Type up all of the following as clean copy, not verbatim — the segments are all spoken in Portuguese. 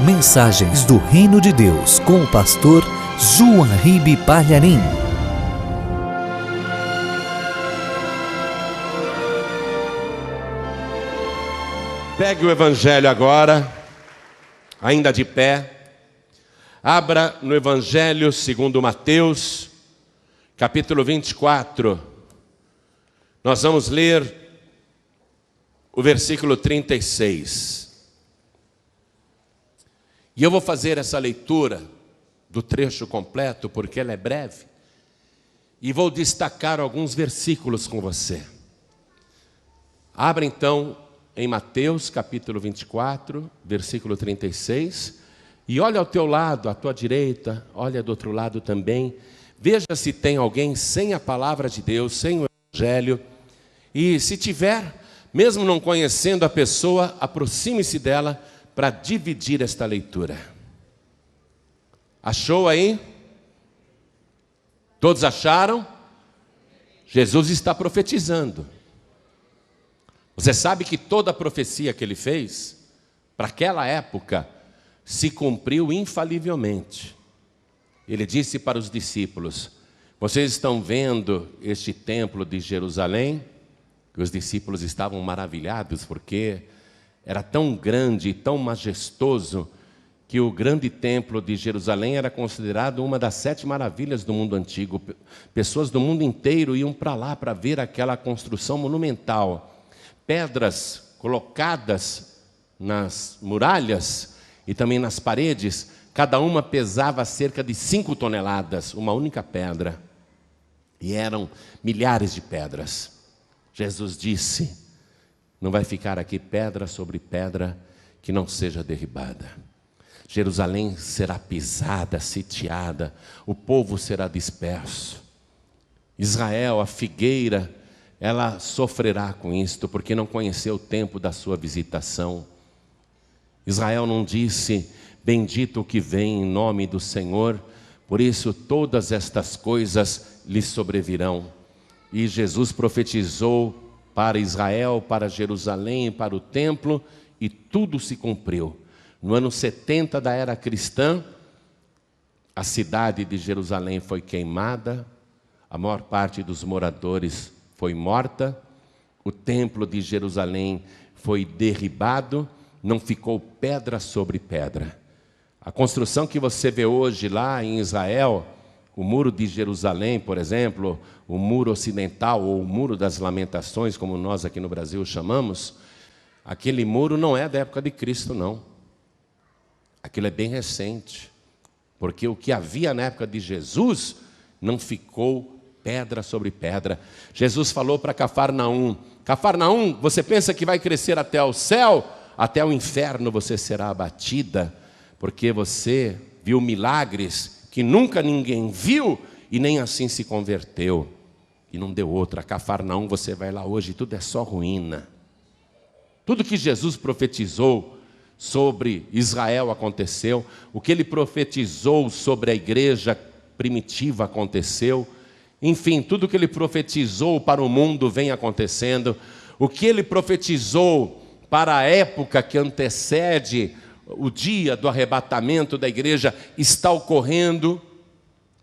Mensagens do Reino de Deus com o pastor João Ribe Palharim. Pegue o Evangelho agora, ainda de pé. Abra no Evangelho segundo Mateus, capítulo 24. Nós vamos ler o versículo 36. E eu vou fazer essa leitura do trecho completo, porque ela é breve, e vou destacar alguns versículos com você. Abra então em Mateus capítulo 24, versículo 36, e olha ao teu lado, à tua direita, olha do outro lado também, veja se tem alguém sem a palavra de Deus, sem o Evangelho, e se tiver, mesmo não conhecendo a pessoa, aproxime-se dela para dividir esta leitura. Achou aí? Todos acharam? Jesus está profetizando. Você sabe que toda a profecia que ele fez, para aquela época, se cumpriu infalivelmente. Ele disse para os discípulos: vocês estão vendo este templo de Jerusalém? E os discípulos estavam maravilhados, porque era tão grande e tão majestoso, que o grande templo de Jerusalém era considerado uma das 7 maravilhas do mundo antigo. Pessoas do mundo inteiro iam para lá para ver aquela construção monumental. Pedras colocadas nas muralhas e também nas paredes, cada uma pesava cerca de 5 toneladas, uma única pedra. E eram milhares de pedras. Jesus disse: não vai ficar aqui pedra sobre pedra que não seja derribada. Jerusalém será pisada, sitiada, o povo será disperso. Israel, a figueira, ela sofrerá com isto, porque não conheceu o tempo da sua visitação. Israel não disse: bendito o que vem em nome do Senhor, por isso todas estas coisas lhe sobrevirão. E Jesus profetizou para Israel, para Jerusalém, para o templo, e tudo se cumpriu. No ano 70 da era cristã, a cidade de Jerusalém foi queimada, a maior parte dos moradores foi morta, o templo de Jerusalém foi derribado, não ficou pedra sobre pedra. A construção que você vê hoje lá em Israel, o muro de Jerusalém, por exemplo, o muro ocidental, ou o muro das lamentações, como nós aqui no Brasil chamamos, aquele muro não é da época de Cristo, não. Aquilo é bem recente, porque o que havia na época de Jesus não ficou pedra sobre pedra. Jesus falou para Cafarnaum: Cafarnaum, você pensa que vai crescer até o céu? Até o inferno você será abatida, porque você viu milagres que nunca ninguém viu e nem assim se converteu. E não deu outra. Cafarnaum, você vai lá hoje, tudo é só ruína. Tudo que Jesus profetizou sobre Israel aconteceu. O que ele profetizou sobre a igreja primitiva aconteceu. Enfim, tudo que ele profetizou para o mundo vem acontecendo. O que ele profetizou para a época que antecede o dia do arrebatamento da igreja está ocorrendo.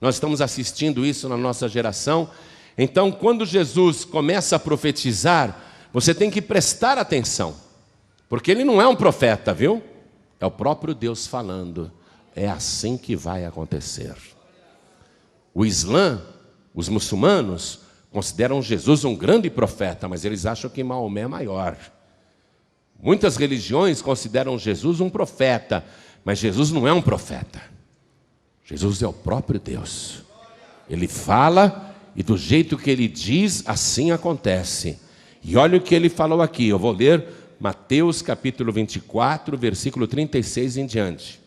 Nós estamos assistindo isso na nossa geração. Então, quando Jesus começa a profetizar, você tem que prestar atenção, porque ele não é um profeta, viu? É o próprio Deus falando. É assim que vai acontecer. O Islã, os muçulmanos, consideram Jesus um grande profeta, mas eles acham que Maomé é maior. Muitas religiões consideram Jesus um profeta, mas Jesus não é um profeta. Jesus é o próprio Deus. Ele fala e do jeito que ele diz, assim acontece. E olha o que ele falou aqui, eu vou ler Mateus capítulo 24, versículo 36 em diante.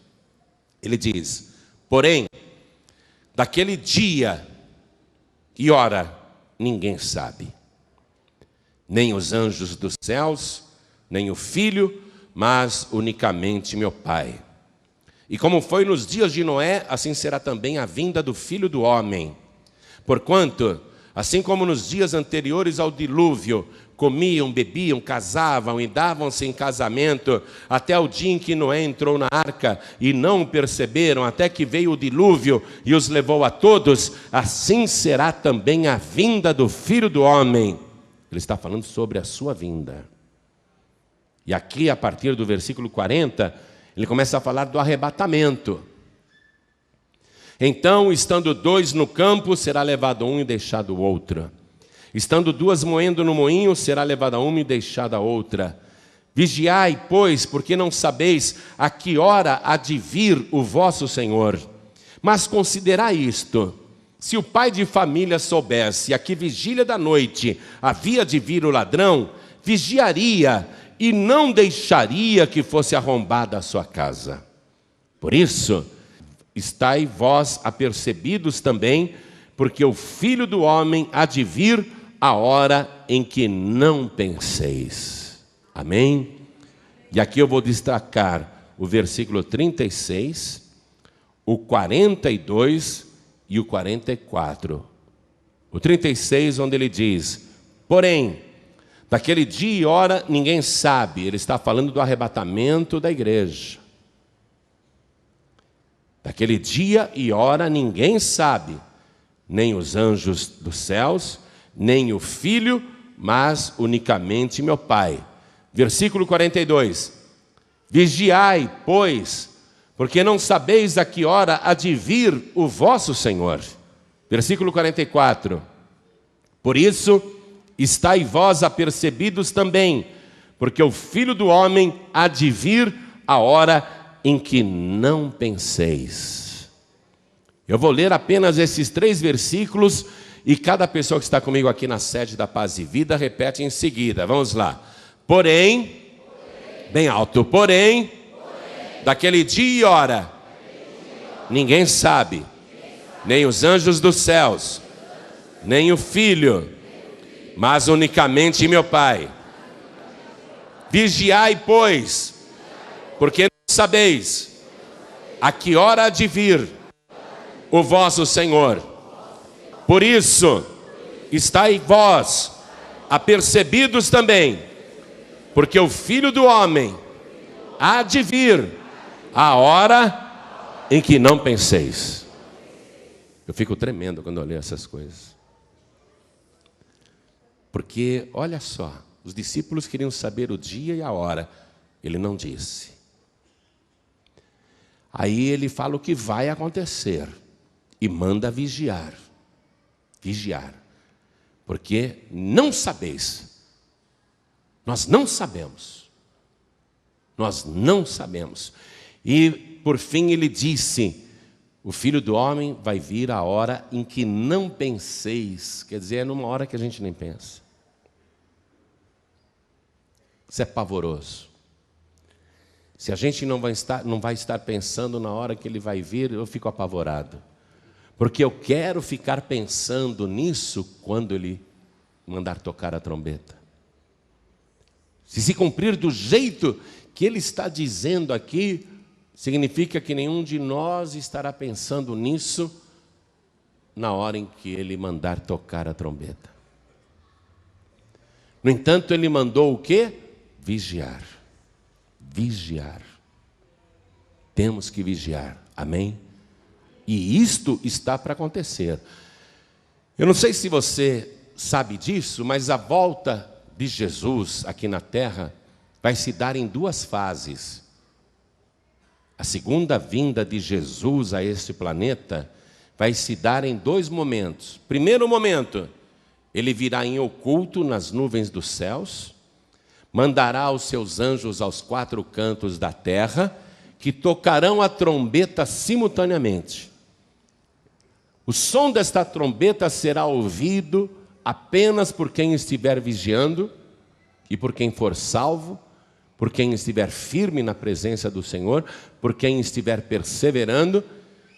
Ele diz: porém, daquele dia e hora ninguém sabe, nem os anjos dos céus, nem o Filho, mas unicamente meu Pai. E como foi nos dias de Noé, assim será também a vinda do Filho do Homem. Porquanto, assim como nos dias anteriores ao dilúvio, comiam, bebiam, casavam e davam-se em casamento, até o dia em que Noé entrou na arca, e não o perceberam, até que veio o dilúvio e os levou a todos, assim será também a vinda do Filho do Homem. Ele está falando sobre a sua vinda. E aqui, a partir do versículo 40, ele começa a falar do arrebatamento. Então, estando dois no campo, será levado um e deixado o outro. Estando duas moendo no moinho, será levada uma e deixada a outra. Vigiai, pois, porque não sabeis a que hora há de vir o vosso Senhor. Mas considerai isto: se o pai de família soubesse a que vigília da noite havia de vir o ladrão, vigiaria e não deixaria que fosse arrombada a sua casa. Por isso, estai vós apercebidos também, porque o Filho do Homem há de vir a hora em que não penseis. Amém? E aqui eu vou destacar o versículo 36, o 42 e o 44. O 36, onde ele diz: porém, daquele dia e hora ninguém sabe. Ele está falando do arrebatamento da igreja. Daquele dia e hora ninguém sabe, nem os anjos dos céus, nem o Filho, mas unicamente meu Pai. Versículo 42. Vigiai, pois, porque não sabeis a que hora há de vir o vosso Senhor. Versículo 44. Por isso, estai vós apercebidos também, porque o Filho do Homem há de vir a hora em que não penseis. Eu vou ler apenas esses 3 versículos, e cada pessoa que está comigo aqui na sede da Paz e Vida repete em seguida. Vamos lá. Porém, bem alto, porém, daquele dia e hora, ninguém sabe, nem os anjos dos céus, nem o Filho, mas unicamente meu Pai. Vigiai, pois, porque não sabeis a que hora há de vir o vosso Senhor. Por isso, estai vós apercebidos também, porque o Filho do Homem há de vir a hora em que não penseis. Eu fico tremendo quando eu leio essas coisas. Porque, olha só, os discípulos queriam saber o dia e a hora. Ele não disse. Aí ele fala o que vai acontecer e manda vigiar. Vigiar. Porque não sabeis. Nós não sabemos. Nós não sabemos. E, por fim, ele disse: o Filho do Homem vai vir a hora em que não penseis. Quer dizer, é numa hora que a gente nem pensa. Isso é pavoroso. Se a gente não vai estar pensando na hora que ele vai vir, eu fico apavorado. Porque eu quero ficar pensando nisso quando ele mandar tocar a trombeta. Se cumprir do jeito que ele está dizendo aqui, significa que nenhum de nós estará pensando nisso na hora em que ele mandar tocar a trombeta. No entanto, ele mandou o quê? Vigiar. Vigiar. Temos que vigiar. Amém? E isto está para acontecer. Eu não sei se você sabe disso, mas a volta de Jesus aqui na terra vai se dar em 2 fases. A segunda vinda de Jesus a este planeta vai se dar em 2 momentos. Primeiro momento, ele virá em oculto nas nuvens dos céus, mandará os seus anjos aos 4 cantos da terra, que tocarão a trombeta simultaneamente. O som desta trombeta será ouvido apenas por quem estiver vigiando e por quem for salvo, por quem estiver firme na presença do Senhor, por quem estiver perseverando,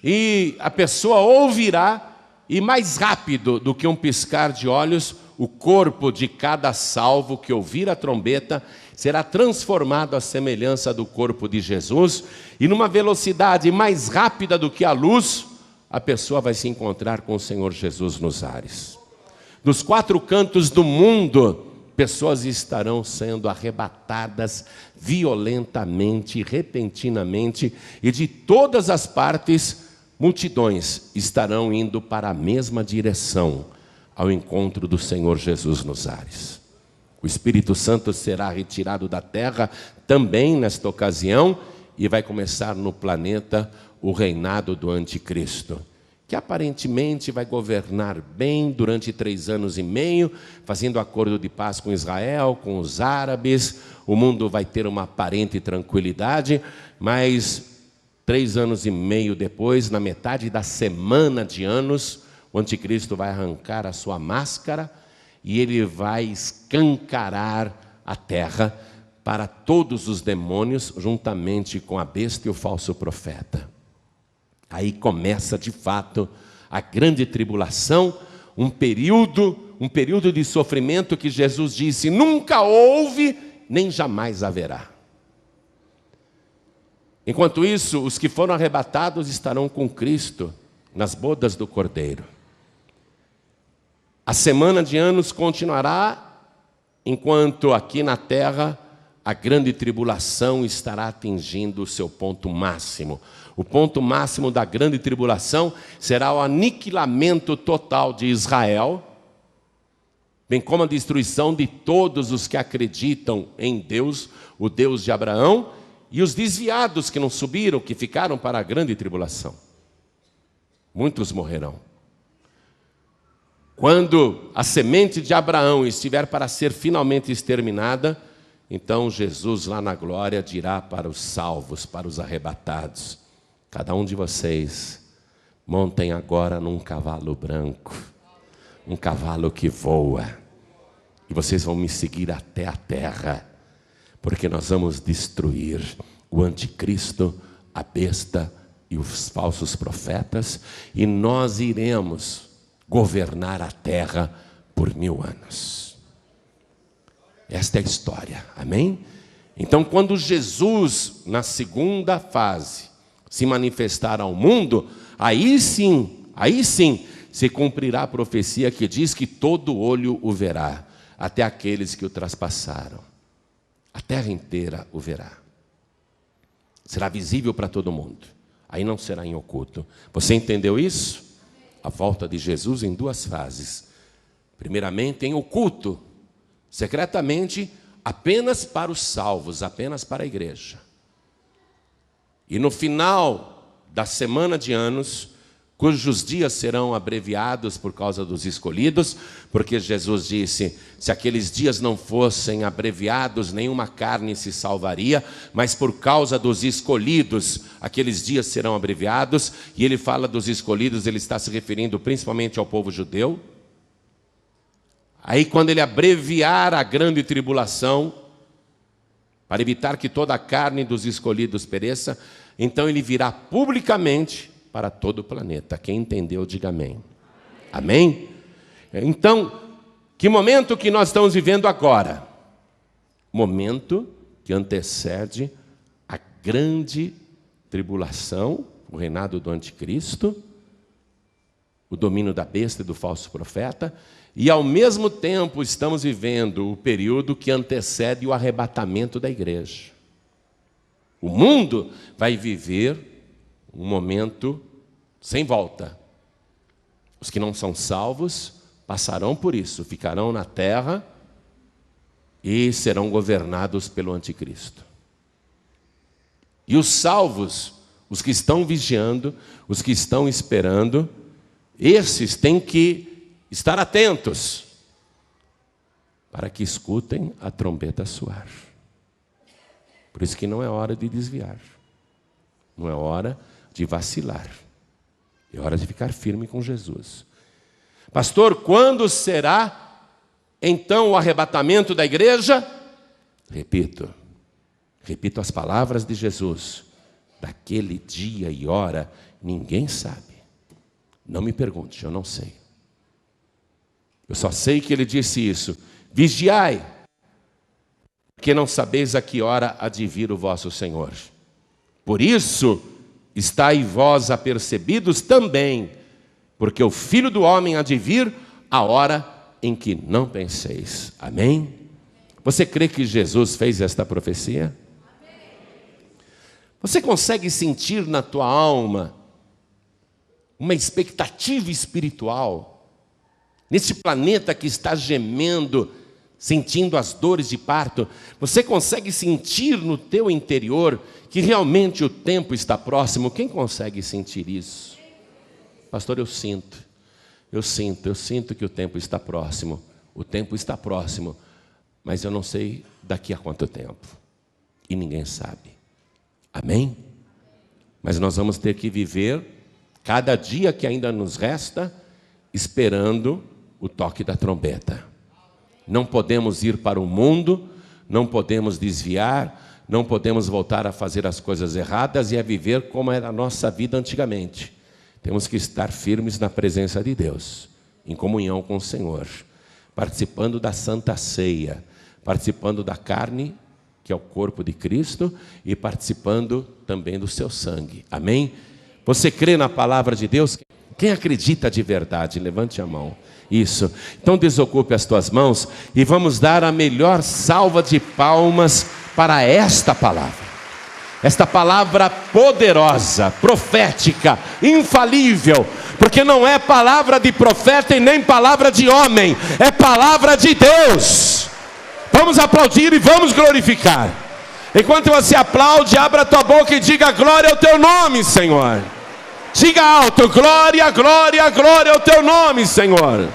e a pessoa ouvirá, e mais rápido do que um piscar de olhos, o corpo de cada salvo que ouvir a trombeta será transformado à semelhança do corpo de Jesus, e numa velocidade mais rápida do que a luz, a pessoa vai se encontrar com o Senhor Jesus nos ares. Dos 4 cantos do mundo, pessoas estarão sendo arrebatadas violentamente, repentinamente, e de todas as partes, multidões estarão indo para a mesma direção, ao encontro do Senhor Jesus nos ares. O Espírito Santo será retirado da terra também nesta ocasião, e vai começar no planeta o reinado do anticristo, que aparentemente vai governar bem durante 3 anos e meio, fazendo acordo de paz com Israel, com os árabes. O mundo vai ter uma aparente tranquilidade, mas 3 anos e meio depois, na metade da semana de anos, o anticristo vai arrancar a sua máscara e ele vai escancarar a terra para todos os demônios, juntamente com a besta e o falso profeta. Aí começa, de fato, a grande tribulação, um período de sofrimento que Jesus disse: nunca houve, nem jamais haverá. Enquanto isso, os que foram arrebatados estarão com Cristo nas bodas do Cordeiro. A semana de anos continuará, enquanto aqui na terra a grande tribulação estará atingindo o seu ponto máximo. O ponto máximo da grande tribulação será o aniquilamento total de Israel, bem como a destruição de todos os que acreditam em Deus, o Deus de Abraão, e os desviados que não subiram, que ficaram para a grande tribulação. Muitos morrerão. Quando a semente de Abraão estiver para ser finalmente exterminada, então Jesus lá na glória dirá para os salvos, para os arrebatados: cada um de vocês montem agora num cavalo branco, um cavalo que voa, e vocês vão me seguir até a terra, porque nós vamos destruir o anticristo, a besta e os falsos profetas, e nós iremos governar a terra por 1000 anos. Esta é a história, amém? Então, quando Jesus, na segunda fase, se manifestar ao mundo, aí sim, se cumprirá a profecia que diz que todo olho o verá, até aqueles que o traspassaram. A terra inteira o verá. Será visível para todo mundo. Aí não será em oculto. Você entendeu isso? A volta de Jesus em 2 fases. Primeiramente, em oculto, secretamente, apenas para os salvos, apenas para a igreja. E no final da semana de anos, cujos dias serão abreviados por causa dos escolhidos, porque Jesus disse: se aqueles dias não fossem abreviados, nenhuma carne se salvaria, mas por causa dos escolhidos, aqueles dias serão abreviados. E ele fala dos escolhidos, ele está se referindo principalmente ao povo judeu. Aí, quando ele abreviar a grande tribulação, para evitar que toda a carne dos escolhidos pereça, então ele virá publicamente para todo o planeta. Quem entendeu, diga amém. Amém? Então, que momento que nós estamos vivendo agora? Momento que antecede a grande tribulação, o reinado do anticristo, o domínio da besta e do falso profeta, e ao mesmo tempo estamos vivendo o período que antecede o arrebatamento da igreja. O mundo vai viver um momento sem volta. Os que não são salvos passarão por isso, ficarão na terra e serão governados pelo anticristo. E os salvos, os que estão vigiando, os que estão esperando, esses têm que estar atentos para que escutem a trombeta soar. Por isso que não é hora de desviar, não é hora de vacilar, é hora de ficar firme com Jesus. Pastor, quando será então o arrebatamento da igreja? Repito as palavras de Jesus: daquele dia e hora ninguém sabe. Não me pergunte, eu não sei. Eu só sei que ele disse isso: vigiai, porque não sabeis a que hora há de vir o vosso Senhor. Por isso, estai vós apercebidos também, porque o Filho do Homem há de vir a hora em que não penseis. Amém? Você crê que Jesus fez esta profecia? Você consegue sentir na tua alma uma expectativa espiritual nesse planeta que está gemendo, sentindo as dores de parto? Você consegue sentir no teu interior que realmente o tempo está próximo? Quem consegue sentir isso? Pastor, eu sinto que o tempo está próximo. O tempo está próximo, mas eu não sei daqui a quanto tempo. E ninguém sabe. Amém? Mas nós vamos ter que viver cada dia que ainda nos resta, esperando o toque da trombeta. Não podemos ir para o mundo, não podemos desviar, não podemos voltar a fazer as coisas erradas e a viver como era a nossa vida antigamente. Temos que estar firmes na presença de Deus, em comunhão com o Senhor, participando da Santa Ceia, participando da carne, que é o corpo de Cristo, e participando também do seu sangue. Amém? Você crê na palavra de Deus? Quem acredita de verdade? Levante a mão. Isso. Então desocupe as tuas mãos e vamos dar a melhor salva de palmas para esta palavra. Esta palavra poderosa, profética, infalível, porque não é palavra de profeta e nem palavra de homem, é palavra de Deus. Vamos aplaudir e vamos glorificar. Enquanto você aplaude, abra a tua boca e diga glória ao teu nome, Senhor. Diga alto, glória, glória, glória ao teu nome, Senhor.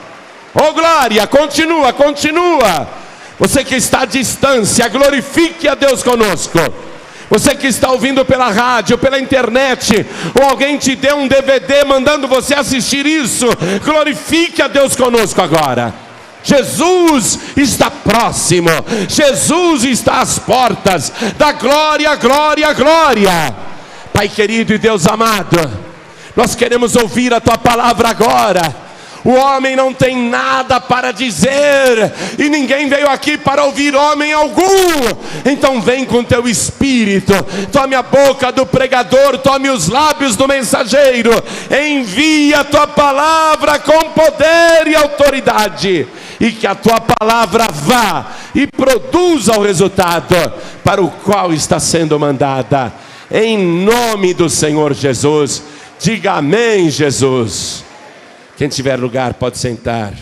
Oh glória, continua, continua. Você que está à distância, glorifique a Deus conosco. Você que está ouvindo pela rádio, pela internet, ou alguém te deu um DVD mandando você assistir isso, glorifique a Deus conosco agora. Jesus está próximo, Jesus está às portas da glória, glória, glória. Pai querido e Deus amado, nós queremos ouvir a tua palavra agora. O homem não tem nada para dizer, e ninguém veio aqui para ouvir homem algum. Então vem com teu espírito, tome a boca do pregador, tome os lábios do mensageiro, envia a tua palavra com poder e autoridade, e que a tua palavra vá e produza o resultado para o qual está sendo mandada. Em nome do Senhor Jesus, diga amém, Jesus. Quem tiver lugar pode sentar.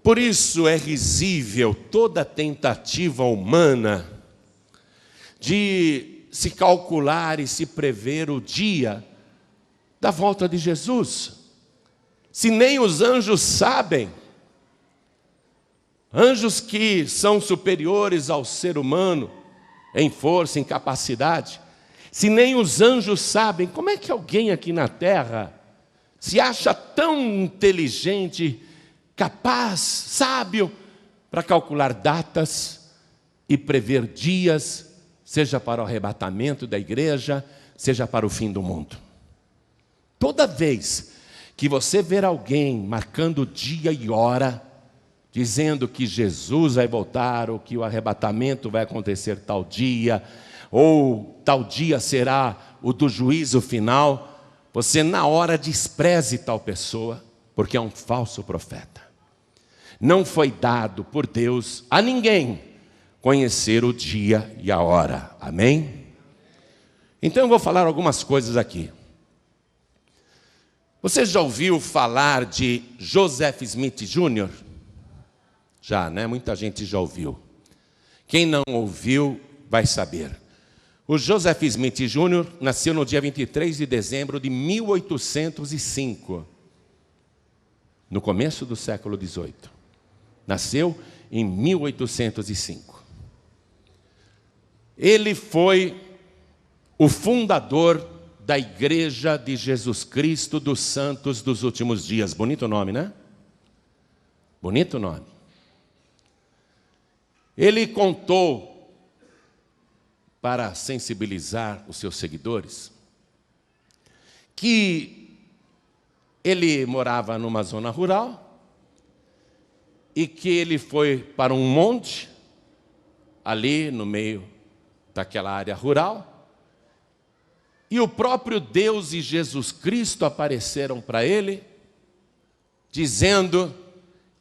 Por isso é risível toda tentativa humana de se calcular e se prever o dia da volta de Jesus. Se nem os anjos sabem, anjos que são superiores ao ser humano em força, em capacidade, se nem os anjos sabem, como é que alguém aqui na terra se acha tão inteligente, capaz, sábio, para calcular datas e prever dias, seja para o arrebatamento da igreja, seja para o fim do mundo? Toda vez que você ver alguém marcando dia e hora, dizendo que Jesus vai voltar, ou que o arrebatamento vai acontecer tal dia, ou tal dia será o do juízo final, você na hora despreze tal pessoa, porque é um falso profeta. Não foi dado por Deus a ninguém conhecer o dia e a hora. Amém? Então eu vou falar algumas coisas aqui. Você já ouviu falar de Joseph Smith Jr.? Já, né? Muita gente já ouviu. Quem não ouviu vai saber. O Joseph Smith Jr. nasceu no dia 23 de dezembro de 1805, no começo do século XVIII. Nasceu em 1805. Ele foi o fundador da Igreja de Jesus Cristo dos Santos dos Últimos Dias. Bonito nome, né? Bonito nome. Ele contou, para sensibilizar os seus seguidores, que ele morava numa zona rural e que ele foi para um monte, ali no meio daquela área rural, e o próprio Deus e Jesus Cristo apareceram para ele, dizendo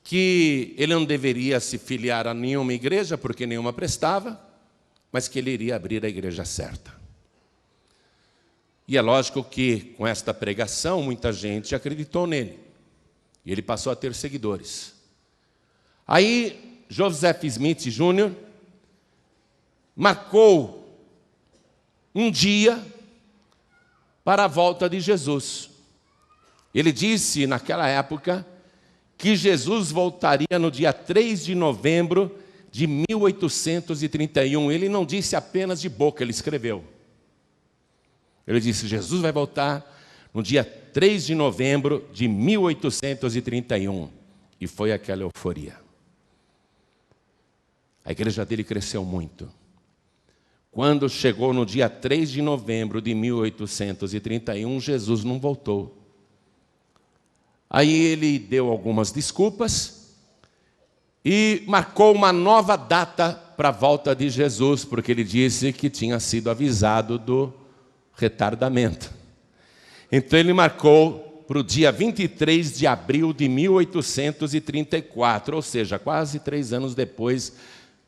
que ele não deveria se filiar a nenhuma igreja, porque nenhuma prestava, mas que ele iria abrir a igreja certa. E é lógico que, com esta pregação, muita gente acreditou nele. E ele passou a ter seguidores. Aí, Joseph Smith Jr. marcou um dia para a volta de Jesus. Ele disse, naquela época, que Jesus voltaria no dia 3 de novembro de 1831. Ele não disse apenas de boca, ele escreveu. Ele disse, Jesus vai voltar no dia 3 de novembro de 1831. E foi aquela euforia. A igreja dele cresceu muito. Quando chegou no dia 3 de novembro de 1831, Jesus não voltou. Aí ele deu algumas desculpas e marcou uma nova data para a volta de Jesus, porque ele disse que tinha sido avisado do retardamento. Então ele marcou para o dia 23 de abril de 1834, ou seja, quase 3 anos depois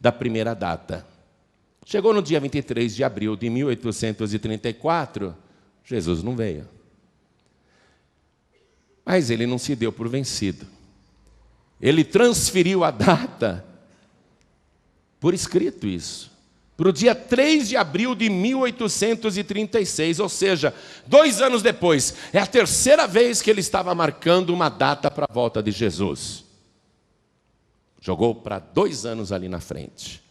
da primeira data. Chegou no dia 23 de abril de 1834, Jesus não veio. Mas ele não se deu por vencido. Ele transferiu a data, por escrito isso, para o dia 3 de abril de 1836, ou seja, 2 anos depois. É a terceira vez que ele estava marcando uma data para a volta de Jesus. Jogou para 2 anos ali na frente.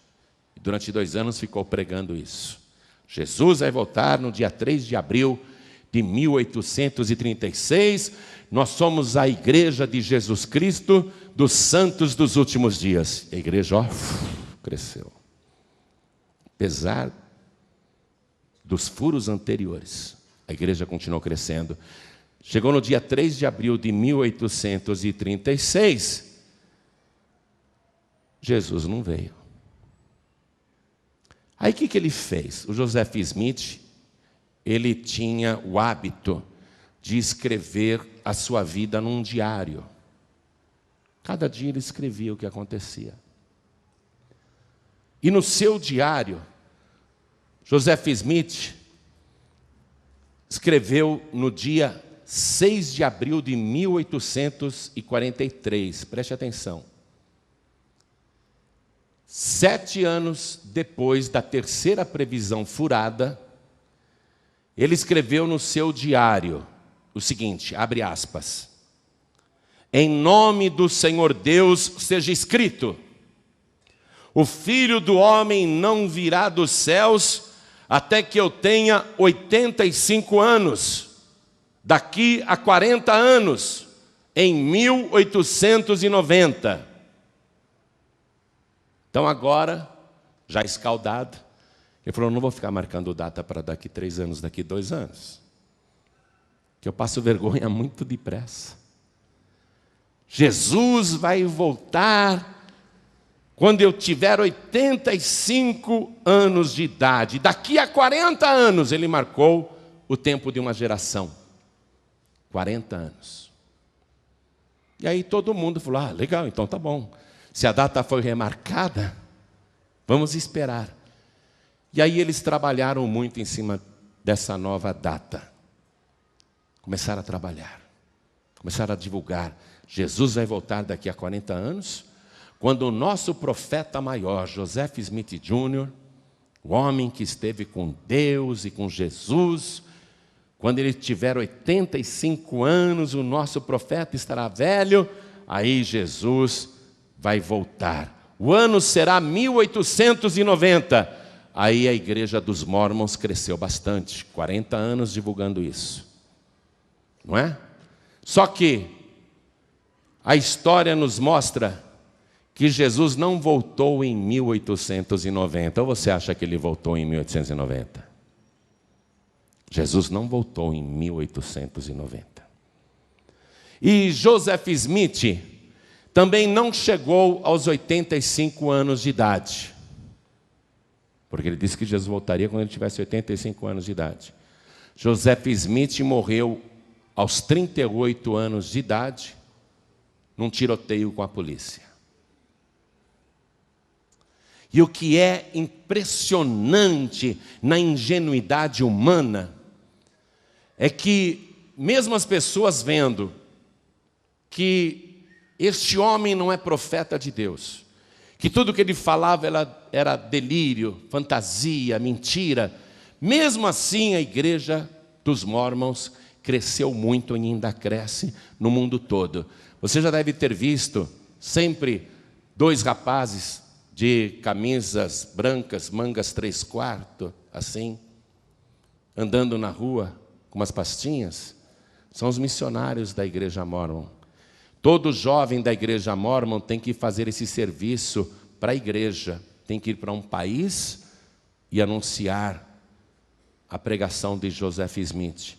E durante 2 anos ficou pregando isso. Jesus vai voltar no dia 3 de abril de 1836. Nós somos a igreja de Jesus Cristo dos santos dos últimos dias. A igreja, cresceu. Apesar dos furos anteriores, a igreja continuou crescendo. Chegou no dia 3 de abril de 1836, Jesus não veio. Aí o que ele fez? O Joseph Smith, ele tinha o hábito de escrever a sua vida num diário. Cada dia ele escrevia o que acontecia. E no seu diário, Joseph Smith escreveu no dia 6 de abril de 1843. Preste atenção. 7 anos depois da terceira previsão furada, ele escreveu no seu diário o seguinte, abre aspas: em nome do Senhor Deus seja escrito: o Filho do Homem não virá dos céus até que eu tenha 85 anos, daqui a 40 anos, em 1890. Então agora, já escaldado, ele falou, não vou ficar marcando data para daqui 3 anos, daqui 2 anos, que eu passo vergonha muito depressa. Jesus vai voltar quando eu tiver 85 anos de idade. Daqui a 40 anos, ele marcou o tempo de uma geração. 40 anos. E aí todo mundo falou, legal, então tá bom. Se a data foi remarcada, vamos esperar. E aí eles trabalharam muito em cima dessa nova data. Começaram a trabalhar. Começaram a divulgar. Jesus vai voltar daqui a 40 anos, quando o nosso profeta maior, Joseph Smith Jr., o homem que esteve com Deus e com Jesus, quando ele tiver 85 anos, o nosso profeta estará velho, aí Jesus vai voltar. O ano será 1890. Aí a igreja dos Mormons cresceu bastante, 40 anos divulgando isso. Não é? Só que a história nos mostra que Jesus não voltou em 1890. Ou você acha que ele voltou em 1890? Jesus não voltou em 1890. E Joseph Smith também não chegou aos 85 anos de idade. Porque ele disse que Jesus voltaria quando ele tivesse 85 anos de idade. Joseph Smith morreu aos 38 anos de idade, num tiroteio com a polícia. E o que é impressionante na ingenuidade humana é que, mesmo as pessoas vendo que este homem não é profeta de Deus, que tudo que ele falava era delírio, fantasia, mentira, mesmo assim a igreja dos Mormons cresceu muito e ainda cresce no mundo todo. Você já deve ter visto sempre 2 rapazes de camisas brancas, mangas 3/4, assim, andando na rua com umas pastinhas. São os missionários da igreja Mormon. Todo jovem da igreja Mormon tem que fazer esse serviço para a igreja. Tem que ir para um país e anunciar a pregação de Joseph Smith.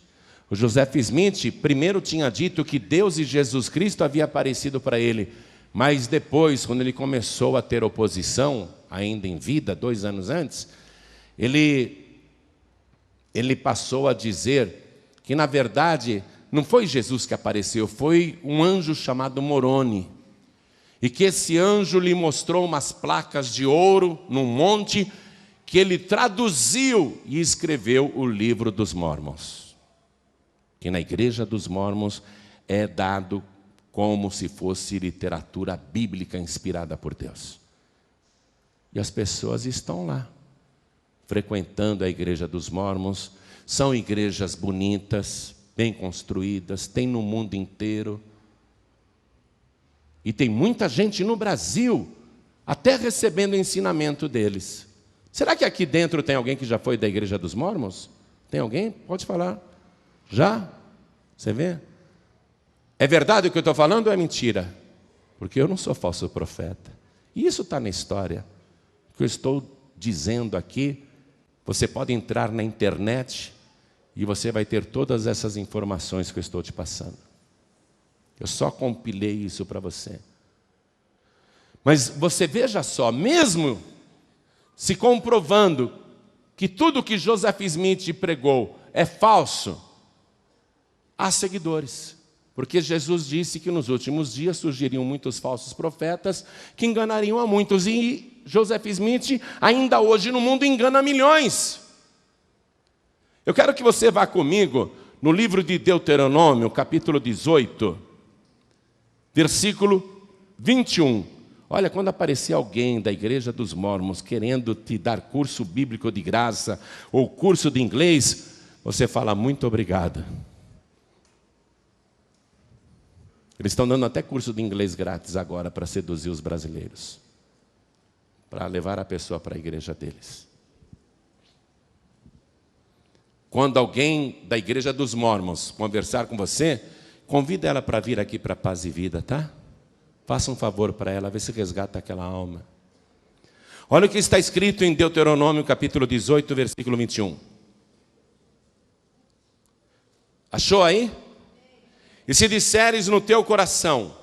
O Joseph Smith primeiro tinha dito que Deus e Jesus Cristo haviam aparecido para ele, mas depois, quando ele começou a ter oposição, ainda em vida, 2 anos antes, ele passou a dizer que, na verdade, não foi Jesus que apareceu, foi um anjo chamado Moroni. E que esse anjo lhe mostrou umas placas de ouro num monte, que ele traduziu e escreveu o livro dos Mormons. Que na igreja dos Mormons é dado como se fosse literatura bíblica inspirada por Deus. E as pessoas estão lá, frequentando a igreja dos Mormons. São igrejas bonitas, bem construídas, tem no mundo inteiro. E tem muita gente no Brasil, até recebendo ensinamento deles. Será que aqui dentro tem alguém que já foi da igreja dos Mormons? Tem alguém? Pode falar. Já? Você vê? É verdade o que eu estou falando ou é mentira? Porque eu não sou falso profeta. E isso está na história. O que eu estou dizendo aqui, você pode entrar na internet e você vai ter todas essas informações que eu estou te passando. Eu só compilei isso para você. Mas você veja só, mesmo se comprovando que tudo que Joseph Smith pregou é falso, há seguidores. Porque Jesus disse que nos últimos dias surgiriam muitos falsos profetas que enganariam a muitos. E Joseph Smith, ainda hoje no mundo, engana milhões. Eu quero que você vá comigo no livro de Deuteronômio, capítulo 18, versículo 21. Olha, quando aparecer alguém da igreja dos Mormons querendo te dar curso bíblico de graça ou curso de inglês, você fala muito obrigado. Eles estão dando até curso de inglês grátis agora para seduzir os brasileiros, para levar a pessoa para a igreja deles. Quando alguém da igreja dos Mormons conversar com você, convida ela para vir aqui para Paz e Vida, tá? Faça um favor para ela, vê se resgata aquela alma. Olha o que está escrito em Deuteronômio, capítulo 18, versículo 21. Achou aí? E se disseres no teu coração,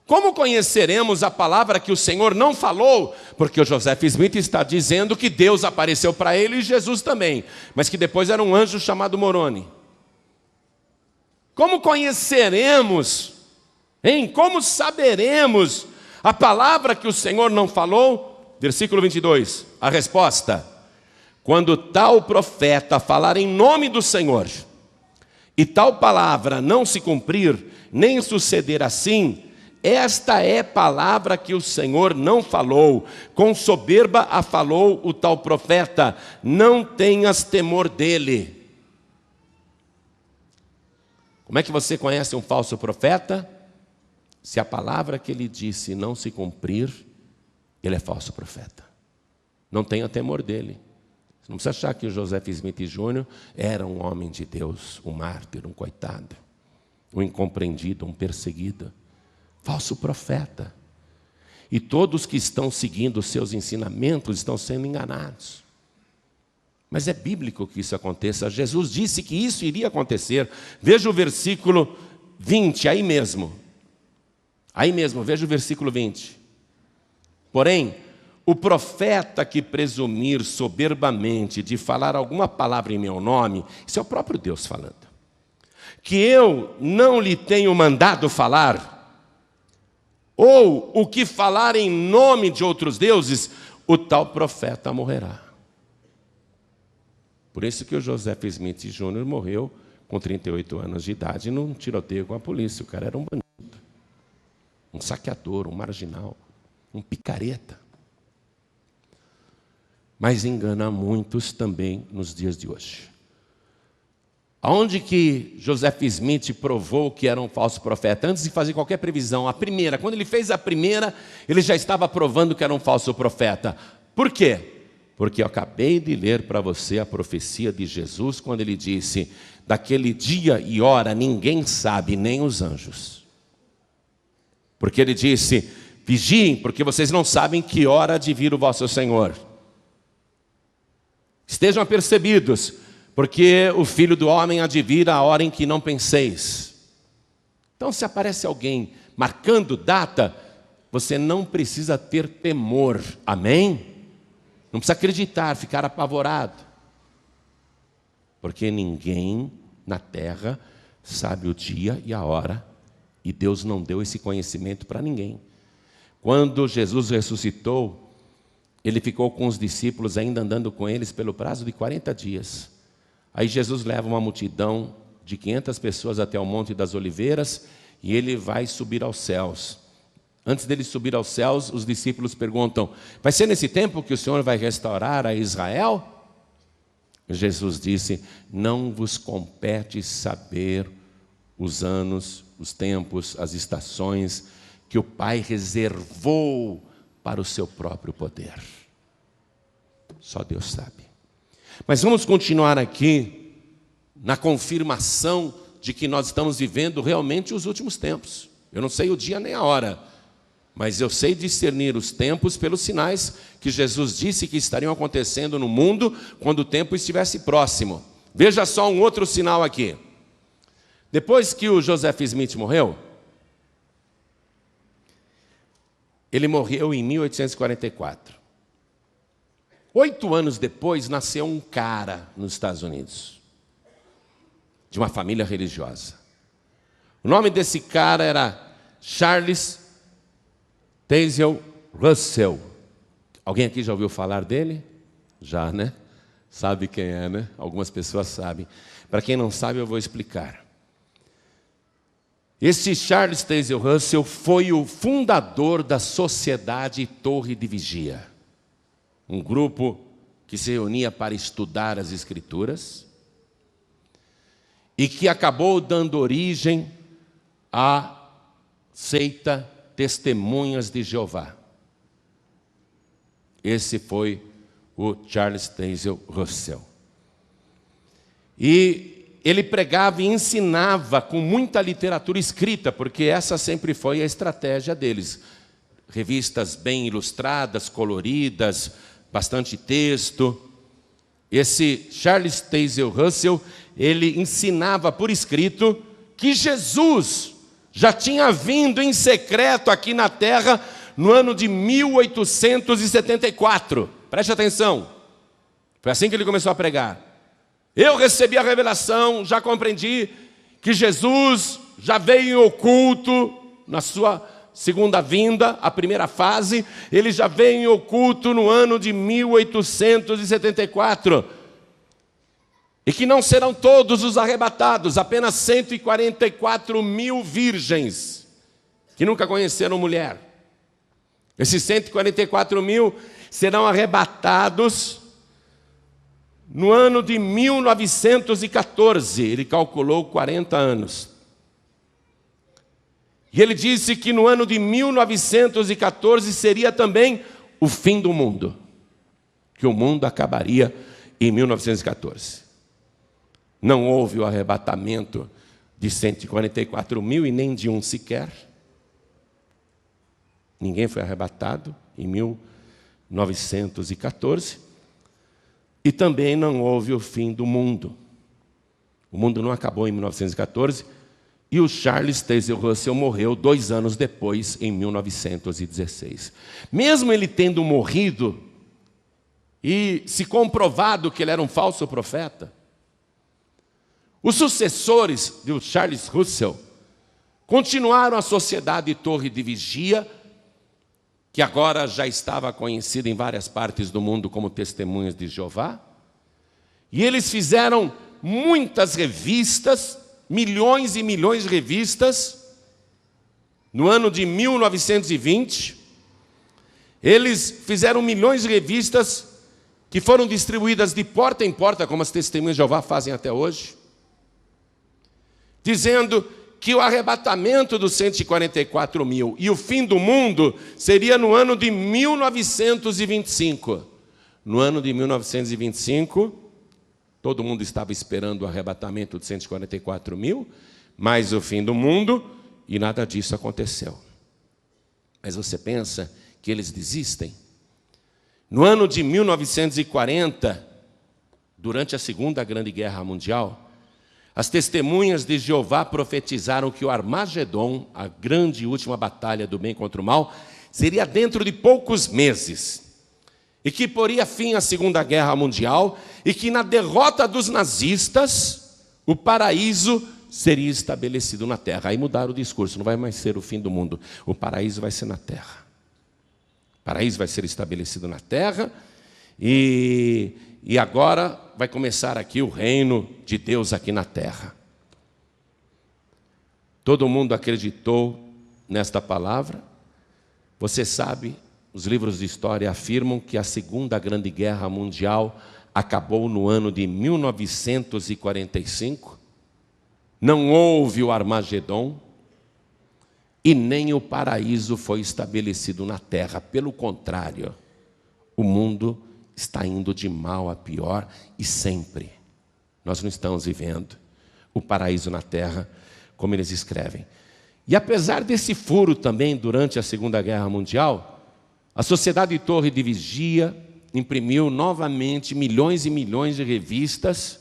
como conheceremos a palavra que o Senhor não falou? Porque o Joseph Smith está dizendo que Deus apareceu para ele e Jesus também, mas que depois era um anjo chamado Moroni. Como conheceremos, hein? Como saberemos a palavra que o Senhor não falou? Versículo 22, a resposta: quando tal profeta falar em nome do Senhor, e tal palavra não se cumprir, nem suceder assim, esta é palavra que o Senhor não falou, com soberba a falou o tal profeta, não tenhas temor dele. Como é que você conhece um falso profeta? Se a palavra que ele disse não se cumprir, ele é falso profeta. Não tenha temor dele. Você não precisa achar que o Joseph Smith Jr. era um homem de Deus, um mártir, um coitado, um incompreendido, um perseguido. Falso profeta. E todos que estão seguindo os seus ensinamentos estão sendo enganados. Mas é bíblico que isso aconteça. Jesus disse que isso iria acontecer. Veja o versículo 20, aí mesmo. Aí mesmo, veja o versículo 20. Porém, o profeta que presumir soberbamente de falar alguma palavra em meu nome, isso é o próprio Deus falando, que eu não lhe tenho mandado falar, ou o que falar em nome de outros deuses, o tal profeta morrerá. Por isso que o Joseph Smith Jr. morreu com 38 anos de idade num tiroteio com a polícia. O cara era um bandido, um saqueador, um marginal, um picareta. Mas engana muitos também nos dias de hoje. Aonde que Joseph Smith provou que era um falso profeta? Antes de fazer qualquer previsão, a primeira, quando ele fez a primeira, ele já estava provando que era um falso profeta. Por quê? Porque eu acabei de ler para você a profecia de Jesus, quando ele disse: daquele dia e hora ninguém sabe, nem os anjos. Porque ele disse: vigiem, porque vocês não sabem que hora há de vir o vosso Senhor. Estejam apercebidos, porque o Filho do Homem há de vir a hora em que não penseis. Então, se aparece alguém marcando data, você não precisa ter temor, amém? Não precisa acreditar, ficar apavorado. Porque ninguém na terra sabe o dia e a hora, e Deus não deu esse conhecimento para ninguém. Quando Jesus ressuscitou, ele ficou com os discípulos ainda andando com eles pelo prazo de 40 dias. Aí Jesus leva uma multidão de 500 pessoas até o Monte das Oliveiras e ele vai subir aos céus. Antes dele subir aos céus, os discípulos perguntam: vai ser nesse tempo que o Senhor vai restaurar a Israel? Jesus disse: não vos compete saber os anos, os tempos, as estações que o Pai reservou para o seu próprio poder. Só Deus sabe. Mas vamos continuar aqui na confirmação de que nós estamos vivendo realmente os últimos tempos. Eu não sei o dia nem a hora, mas eu sei discernir os tempos pelos sinais que Jesus disse que estariam acontecendo no mundo quando o tempo estivesse próximo. Veja só um outro sinal aqui. Depois que o Joseph Smith morreu, ele morreu em 1844. 8 anos depois, nasceu um cara nos Estados Unidos, de uma família religiosa. O nome desse cara era Charles Taze Russell. Alguém aqui já ouviu falar dele? Já, né? Sabe quem é, né? Algumas pessoas sabem. Para quem não sabe, eu vou explicar. Esse Charles Taze Russell foi o fundador da Sociedade Torre de Vigia, um grupo que se reunia para estudar as Escrituras e que acabou dando origem à seita Testemunhas de Jeová. Esse foi o Charles Taze Russell. E ele pregava e ensinava com muita literatura escrita, porque essa sempre foi a estratégia deles. Revistas bem ilustradas, coloridas, bastante texto. Esse Charles Taze Russell, ele ensinava por escrito que Jesus já tinha vindo em secreto aqui na terra no ano de 1874. Preste atenção. Foi assim que ele começou a pregar. Eu recebi a revelação, já compreendi que Jesus já veio em oculto na sua segunda vinda, a primeira fase, ele já veio em oculto no ano de 1874. E que não serão todos os arrebatados, apenas 144 mil virgens, que nunca conheceram mulher. Esses 144 mil serão arrebatados no ano de 1914, ele calculou 40 anos. E ele disse que no ano de 1914 seria também o fim do mundo, que o mundo acabaria em 1914. Não houve o arrebatamento de 144 mil e nem de um sequer. Ninguém foi arrebatado em 1914. E também não houve o fim do mundo. O mundo não acabou em 1914. E o Charles Taze Russell morreu 2 anos depois, em 1916. Mesmo ele tendo morrido e se comprovado que ele era um falso profeta, os sucessores de Charles Russell Continuaram a Sociedade Torre de Vigia, que agora já estava conhecida em várias partes do mundo como Testemunhas de Jeová. E eles fizeram muitas revistas, milhões e milhões de revistas. No ano de 1920, eles fizeram milhões de revistas que foram distribuídas de porta em porta, como as Testemunhas de Jeová fazem até hoje, dizendo que o arrebatamento dos 144 mil e o fim do mundo seria no ano de 1925. No ano de 1925, todo mundo estava esperando o arrebatamento de 144 mil, mas o fim do mundo, e nada disso aconteceu. Mas você pensa que eles desistem? No ano de 1940, durante a Segunda Grande Guerra Mundial, as Testemunhas de Jeová profetizaram que o Armagedon, a grande e última batalha do bem contra o mal, seria dentro de poucos meses, e que poria fim à Segunda Guerra Mundial, e que na derrota dos nazistas, o paraíso seria estabelecido na terra. Aí mudaram o discurso, não vai mais ser o fim do mundo, o paraíso vai ser na terra. O paraíso vai ser estabelecido na terra, e agora vai começar aqui o reino de Deus aqui na terra. Todo mundo acreditou nesta palavra. Você sabe, os livros de história afirmam que a Segunda Grande Guerra Mundial acabou no ano de 1945. Não houve o Armagedon e nem o paraíso foi estabelecido na terra. Pelo contrário, o mundo está indo de mal a pior e sempre. Nós não estamos vivendo o paraíso na terra, como eles escrevem. E apesar desse furo também, durante a Segunda Guerra Mundial, a Sociedade Torre de Vigia imprimiu novamente milhões e milhões de revistas,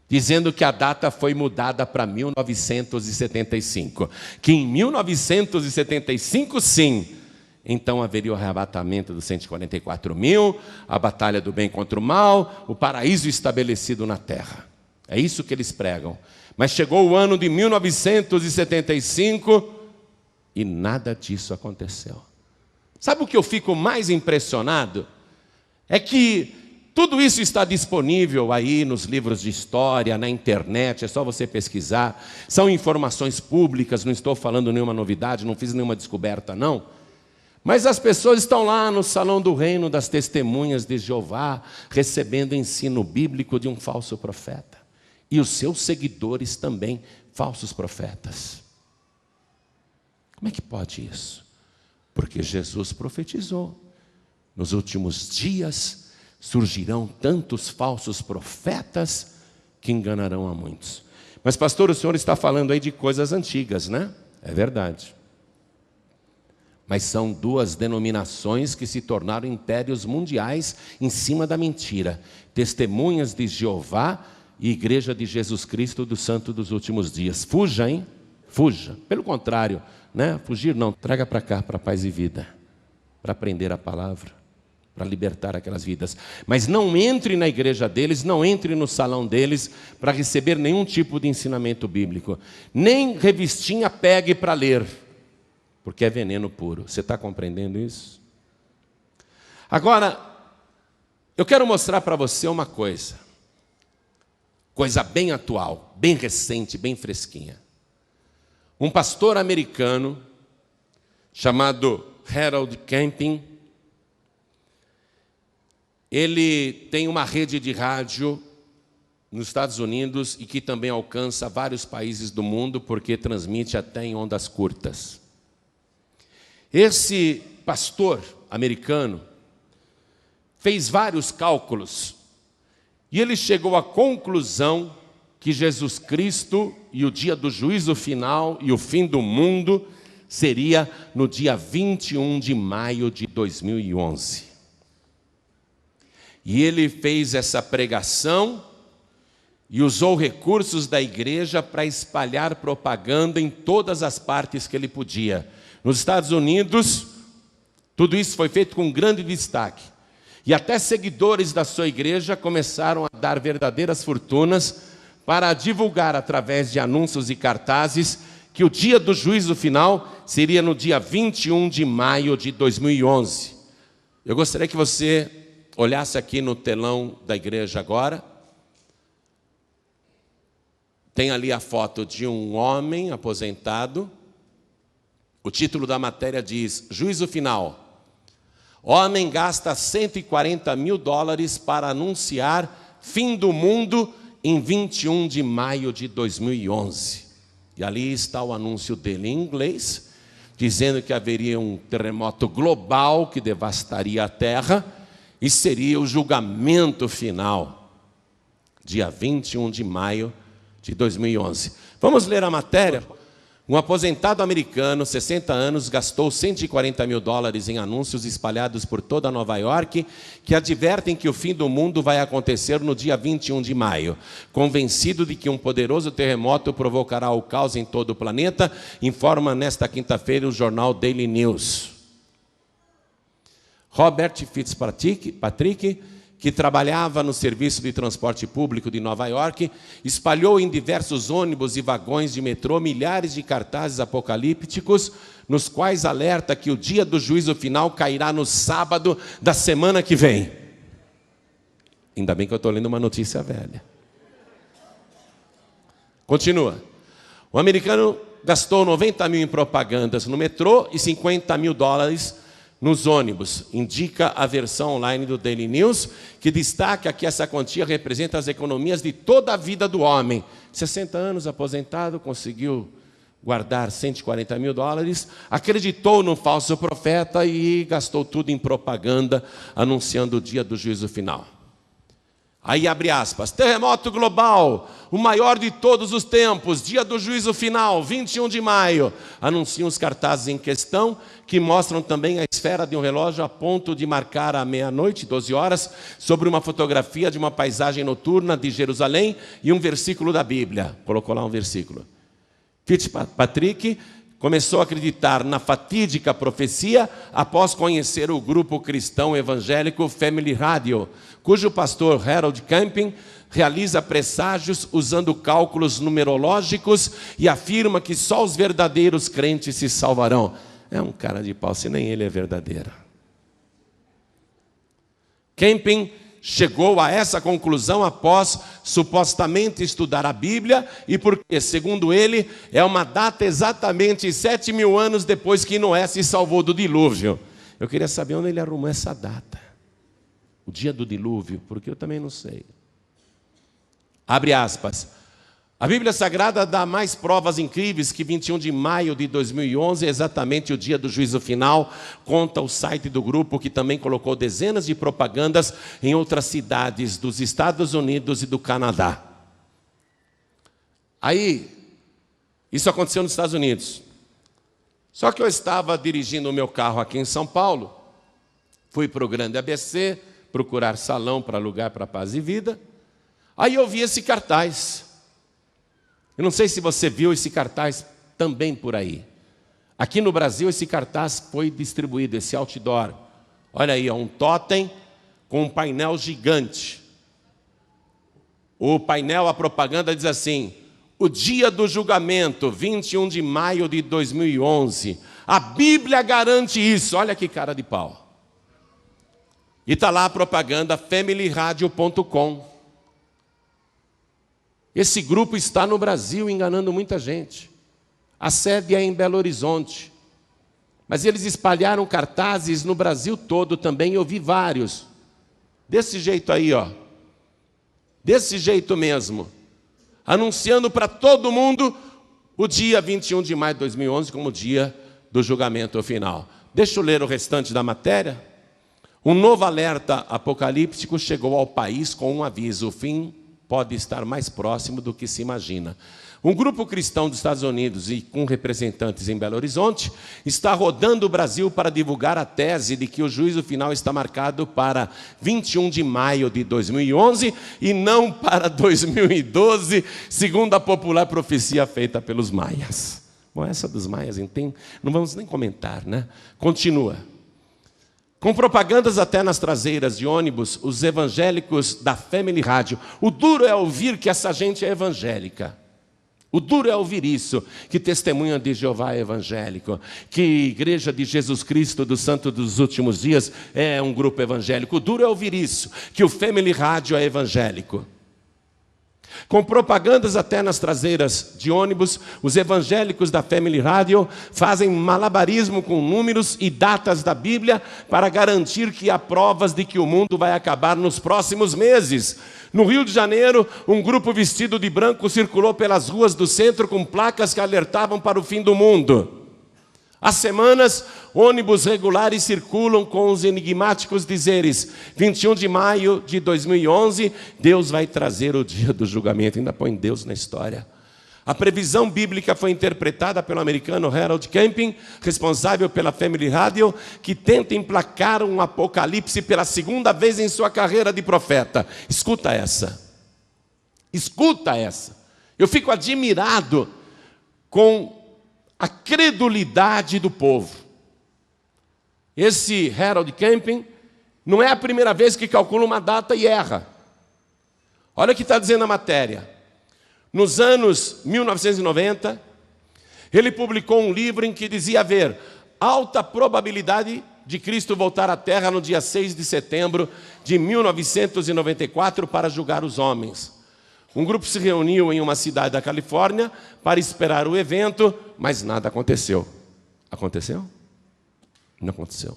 dizendo que a data foi mudada para 1975. Que em 1975, sim, então haveria o arrebatamento dos 144 mil, a batalha do bem contra o mal, o paraíso estabelecido na terra. É isso que eles pregam. Mas chegou o ano de 1975 e nada disso aconteceu. Sabe o que eu fico mais impressionado? É que tudo isso está disponível aí nos livros de história, na internet, é só você pesquisar. São informações públicas, não estou falando nenhuma novidade, não fiz nenhuma descoberta, não. Mas as pessoas estão lá no salão do reino das Testemunhas de Jeová, recebendo ensino bíblico de um falso profeta. E os seus seguidores também, falsos profetas. Como é que pode isso? Porque Jesus profetizou. Nos últimos dias surgirão tantos falsos profetas que enganarão a muitos. Mas pastor, o senhor está falando aí de coisas antigas, né? É verdade. Mas são duas denominações que se tornaram impérios mundiais em cima da mentira. Testemunhas de Jeová e Igreja de Jesus Cristo do Santo dos Últimos Dias. Fuja, hein? Fuja. Pelo contrário, né? Fugir não. Traga para cá, para a Paz e Vida, para aprender a palavra, para libertar aquelas vidas. Mas não entre na igreja deles, não entre no salão deles para receber nenhum tipo de ensinamento bíblico. Nem revistinha pegue para ler, porque é veneno puro. Você está compreendendo isso? Agora, eu quero mostrar para você uma coisa bem atual, bem recente, bem fresquinha. Um pastor americano chamado Harold Camping, ele tem uma rede de rádio nos Estados Unidos e que também alcança vários países do mundo, porque transmite até em ondas curtas. Esse pastor americano fez vários cálculos e ele chegou à conclusão que Jesus Cristo e o dia do juízo final e o fim do mundo seria no dia 21 de maio de 2011. E ele fez essa pregação e usou recursos da igreja para espalhar propaganda em todas as partes que ele podia. Nos Estados Unidos, tudo isso foi feito com grande destaque. E até seguidores da sua igreja começaram a dar verdadeiras fortunas para divulgar através de anúncios e cartazes que o dia do juízo final seria no dia 21 de maio de 2011. Eu gostaria que você olhasse aqui no telão da igreja agora. Tem ali a foto de um homem aposentado. O título da matéria diz: Juízo final. Homem gasta $140 mil para anunciar fim do mundo em 21 de maio de 2011. E ali está o anúncio dele em inglês, dizendo que haveria um terremoto global que devastaria a Terra e seria o julgamento final, dia 21 de maio de 2011. Vamos ler a matéria? Um aposentado americano, 60 anos, gastou $140 mil em anúncios espalhados por toda Nova York, que advertem que o fim do mundo vai acontecer no dia 21 de maio. Convencido de que um poderoso terremoto provocará o caos em todo o planeta, informa nesta quinta-feira o jornal Daily News. Robert Fitzpatrick, que trabalhava no serviço de transporte público de Nova York, espalhou em diversos ônibus e vagões de metrô milhares de cartazes apocalípticos, nos quais alerta que o dia do juízo final cairá no sábado da semana que vem. Ainda bem que eu estou lendo uma notícia velha. Continua. O americano gastou 90 mil em propagandas no metrô e $50 mil nos ônibus, indica a versão online do Daily News, que destaca que essa quantia representa as economias de toda a vida do homem. 60 anos, aposentado, conseguiu guardar $140 mil, acreditou no falso profeta e gastou tudo em propaganda, anunciando o dia do juízo final. Aí abre aspas, terremoto global, o maior de todos os tempos, dia do juízo final, 21 de maio. Anunciam os cartazes em questão, que mostram também a esfera de um relógio a ponto de marcar a meia-noite, 12 horas, sobre uma fotografia de uma paisagem noturna de Jerusalém e um versículo da Bíblia. Colocou lá um versículo. Fitzpatrick começou a acreditar na fatídica profecia após conhecer o grupo cristão evangélico Family Radio, cujo pastor Harold Camping realiza presságios usando cálculos numerológicos e afirma que só os verdadeiros crentes se salvarão. É um cara de pau, se nem ele é verdadeiro. Camping chegou a essa conclusão após supostamente estudar a Bíblia e porque, segundo ele, é uma data exatamente 7.000 anos depois que Noé se salvou do dilúvio. Eu queria saber onde ele arrumou essa data. O dia do dilúvio, porque eu também não sei. Abre aspas. A Bíblia Sagrada dá mais provas incríveis que 21 de maio de 2011 é exatamente o dia do juízo final, conta o site do grupo, que também colocou dezenas de propagandas em outras cidades dos Estados Unidos e do Canadá. Aí, isso aconteceu nos Estados Unidos. Só que eu estava dirigindo o meu carro aqui em São Paulo, fui para o Grande ABC, procurar salão para alugar para Paz e Vida, aí eu vi esse cartaz. Eu não sei se você viu esse cartaz também por aí. Aqui no Brasil esse cartaz foi distribuído, esse outdoor. Olha aí, um totem com um painel gigante. O painel, a propaganda diz assim: o dia do julgamento, 21 de maio de 2011. A Bíblia garante isso. Olha que cara de pau. E está lá a propaganda familyradio.com. Esse grupo está no Brasil enganando muita gente. A sede é em Belo Horizonte. Mas eles espalharam cartazes no Brasil todo também, eu vi vários. Desse jeito aí, ó. Desse jeito mesmo. Anunciando para todo mundo o dia 21 de maio de 2011 como o dia do julgamento final. Deixa eu ler o restante da matéria. Um novo alerta apocalíptico chegou ao país com um aviso: o fim pode estar mais próximo do que se imagina. Um grupo cristão dos Estados Unidos e com representantes em Belo Horizonte está rodando o Brasil para divulgar a tese de que o juízo final está marcado para 21 de maio de 2011 e não para 2012, segundo a popular profecia feita pelos maias. Bom, essa dos maias, não vamos nem comentar, né? Continua. Com propagandas até nas traseiras de ônibus, os evangélicos da Family Radio. O duro é ouvir que essa gente é evangélica. O duro é ouvir isso, que Testemunha de Jeová é evangélico, que Igreja de Jesus Cristo dos Santos dos Últimos Dias é um grupo evangélico. O duro é ouvir isso, que o Family Radio é evangélico. Com propagandas até nas traseiras de ônibus, os evangélicos da Family Radio fazem malabarismo com números e datas da Bíblia para garantir que há provas de que o mundo vai acabar nos próximos meses. No Rio de Janeiro, um grupo vestido de branco circulou pelas ruas do centro com placas que alertavam para o fim do mundo. Há semanas, ônibus regulares circulam com os enigmáticos dizeres: 21 de maio de 2011, Deus vai trazer o dia do julgamento. Ainda põe Deus na história. A previsão bíblica foi interpretada pelo americano Harold Camping, responsável pela Family Radio, que tenta emplacar um apocalipse pela segunda vez em sua carreira de profeta. Escuta essa. Escuta essa. Eu fico admirado com a credulidade do povo. Esse Harold Camping não é a primeira vez que calcula uma data e erra. Olha o que está dizendo a matéria. Nos anos 1990, ele publicou um livro em que dizia haver alta probabilidade de Cristo voltar à Terra no dia 6 de setembro de 1994 para julgar os homens. Um grupo se reuniu em uma cidade da Califórnia para esperar o evento, mas nada aconteceu. Aconteceu? Não aconteceu.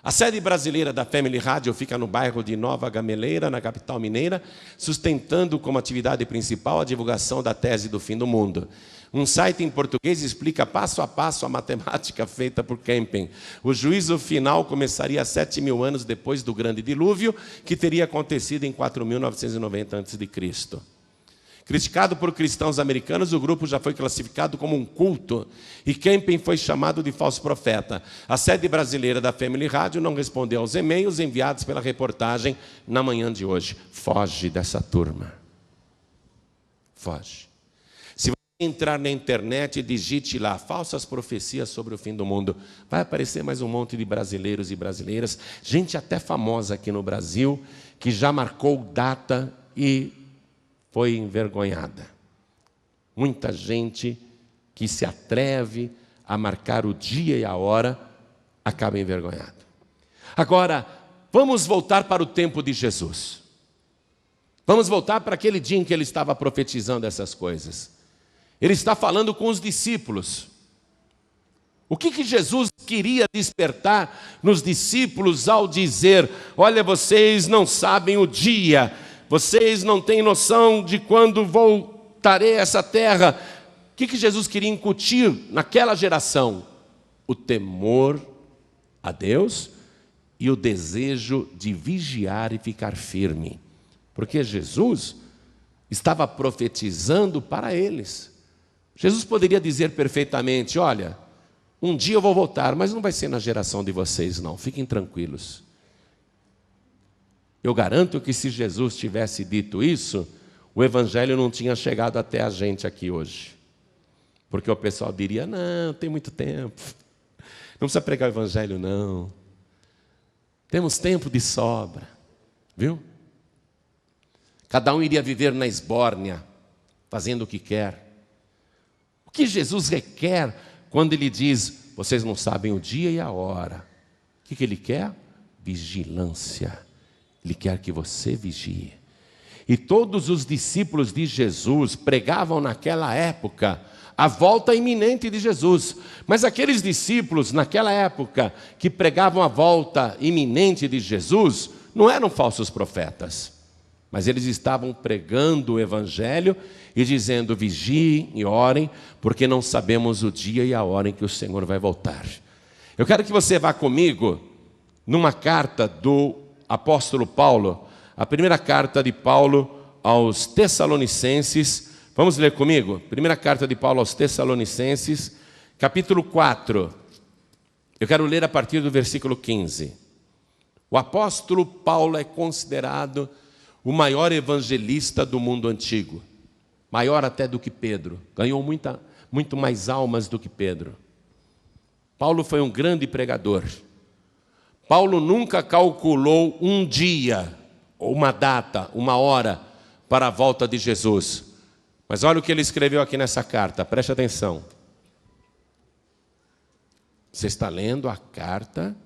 A sede brasileira da Family Radio fica no bairro de Nova Gameleira, na capital mineira, sustentando como atividade principal a divulgação da tese do fim do mundo. Um site em português explica passo a passo a matemática feita por Camping. O juízo final começaria 7.000 anos depois do grande dilúvio, que teria acontecido em 4.990 a.C. Criticado por cristãos americanos, o grupo já foi classificado como um culto, e Camping foi chamado de falso profeta. A sede brasileira da Family Radio não respondeu aos e-mails enviados pela reportagem na manhã de hoje. Foge dessa turma. Foge. Se você entrar na internet e digite lá falsas profecias sobre o fim do mundo, vai aparecer mais um monte de brasileiros e brasileiras, gente até famosa aqui no Brasil, que já marcou data e foi envergonhada. Muita gente que se atreve a marcar o dia e a hora acaba envergonhada. Agora, vamos voltar para o tempo de Jesus. Vamos voltar para aquele dia em que ele estava profetizando essas coisas. Ele está falando com os discípulos. O que Jesus queria despertar nos discípulos ao dizer: olha, vocês não sabem o dia, vocês não têm noção de quando voltarei a essa terra. O que Jesus queria incutir naquela geração? O temor a Deus e o desejo de vigiar e ficar firme. Porque Jesus estava profetizando para eles. Jesus poderia dizer perfeitamente: olha, um dia eu vou voltar, mas não vai ser na geração de vocês não, fiquem tranquilos. Eu garanto que se Jesus tivesse dito isso, o evangelho não tinha chegado até a gente aqui hoje. Porque o pessoal diria: não, tem muito tempo, não precisa pregar o evangelho não, temos tempo de sobra, viu? Cada um iria viver na esbórnia, fazendo o que quer. O que Jesus requer quando ele diz: vocês não sabem o dia e a hora? O que ele quer? Vigilância. Ele quer que você vigie. E todos os discípulos de Jesus pregavam naquela época a volta iminente de Jesus. Mas aqueles discípulos naquela época que pregavam a volta iminente de Jesus não eram falsos profetas. Mas eles estavam pregando o evangelho e dizendo: vigiem e orem, porque não sabemos o dia e a hora em que o Senhor vai voltar. Eu quero que você vá comigo numa carta do apóstolo Paulo, a primeira carta de Paulo aos Tessalonicenses. Vamos ler comigo? Primeira carta de Paulo aos Tessalonicenses, capítulo 4. Eu quero ler a partir do versículo 15. O apóstolo Paulo é considerado o maior evangelista do mundo antigo, maior até do que Pedro, ganhou muito mais almas do que Pedro. Paulo foi um grande pregador. Paulo nunca calculou um dia, ou uma data, uma hora para a volta de Jesus. Mas olha o que ele escreveu aqui nessa carta, preste atenção. Você está lendo a carta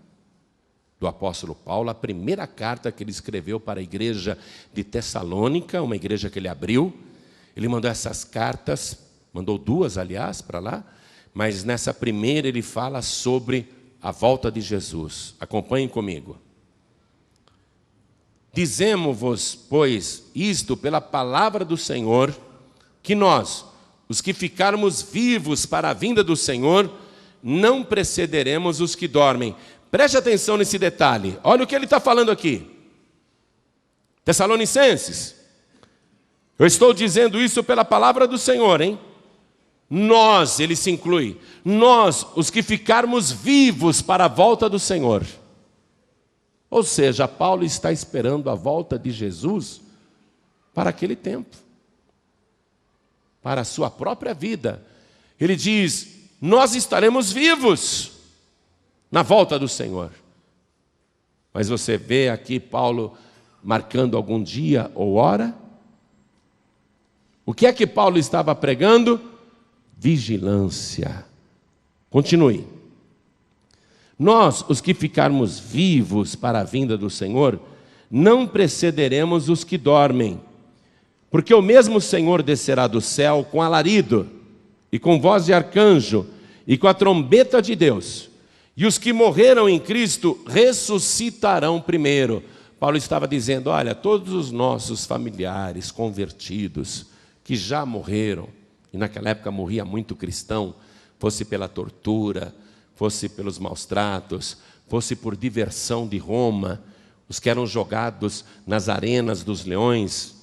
do apóstolo Paulo, a primeira carta que ele escreveu para a igreja de Tessalônica, uma igreja que ele abriu. Ele mandou essas cartas, mandou 2, aliás, para lá, mas nessa primeira ele fala sobre a volta de Jesus. Acompanhem comigo. Dizemos-vos, pois, isto pela palavra do Senhor, que nós, os que ficarmos vivos para a vinda do Senhor, não precederemos os que dormem. Preste atenção nesse detalhe. Olha o que ele está falando aqui. Tessalonicenses, eu estou dizendo isso pela palavra do Senhor, hein? Nós, ele se inclui, nós, os que ficarmos vivos para a volta do Senhor. Ou seja, Paulo está esperando a volta de Jesus para aquele tempo, para a sua própria vida. Ele diz: nós estaremos vivos na volta do Senhor. Mas você vê aqui Paulo marcando algum dia ou hora? O que é que Paulo estava pregando? Vigilância. Continue. Nós, os que ficarmos vivos para a vinda do Senhor, não precederemos os que dormem, porque o mesmo Senhor descerá do céu com alarido, e com voz de arcanjo, e com a trombeta de Deus, e os que morreram em Cristo ressuscitarão primeiro. Paulo estava dizendo: olha, todos os nossos familiares convertidos, que já morreram, e naquela época morria muito cristão, fosse pela tortura, fosse pelos maus tratos, fosse por diversão de Roma, os que eram jogados nas arenas dos leões.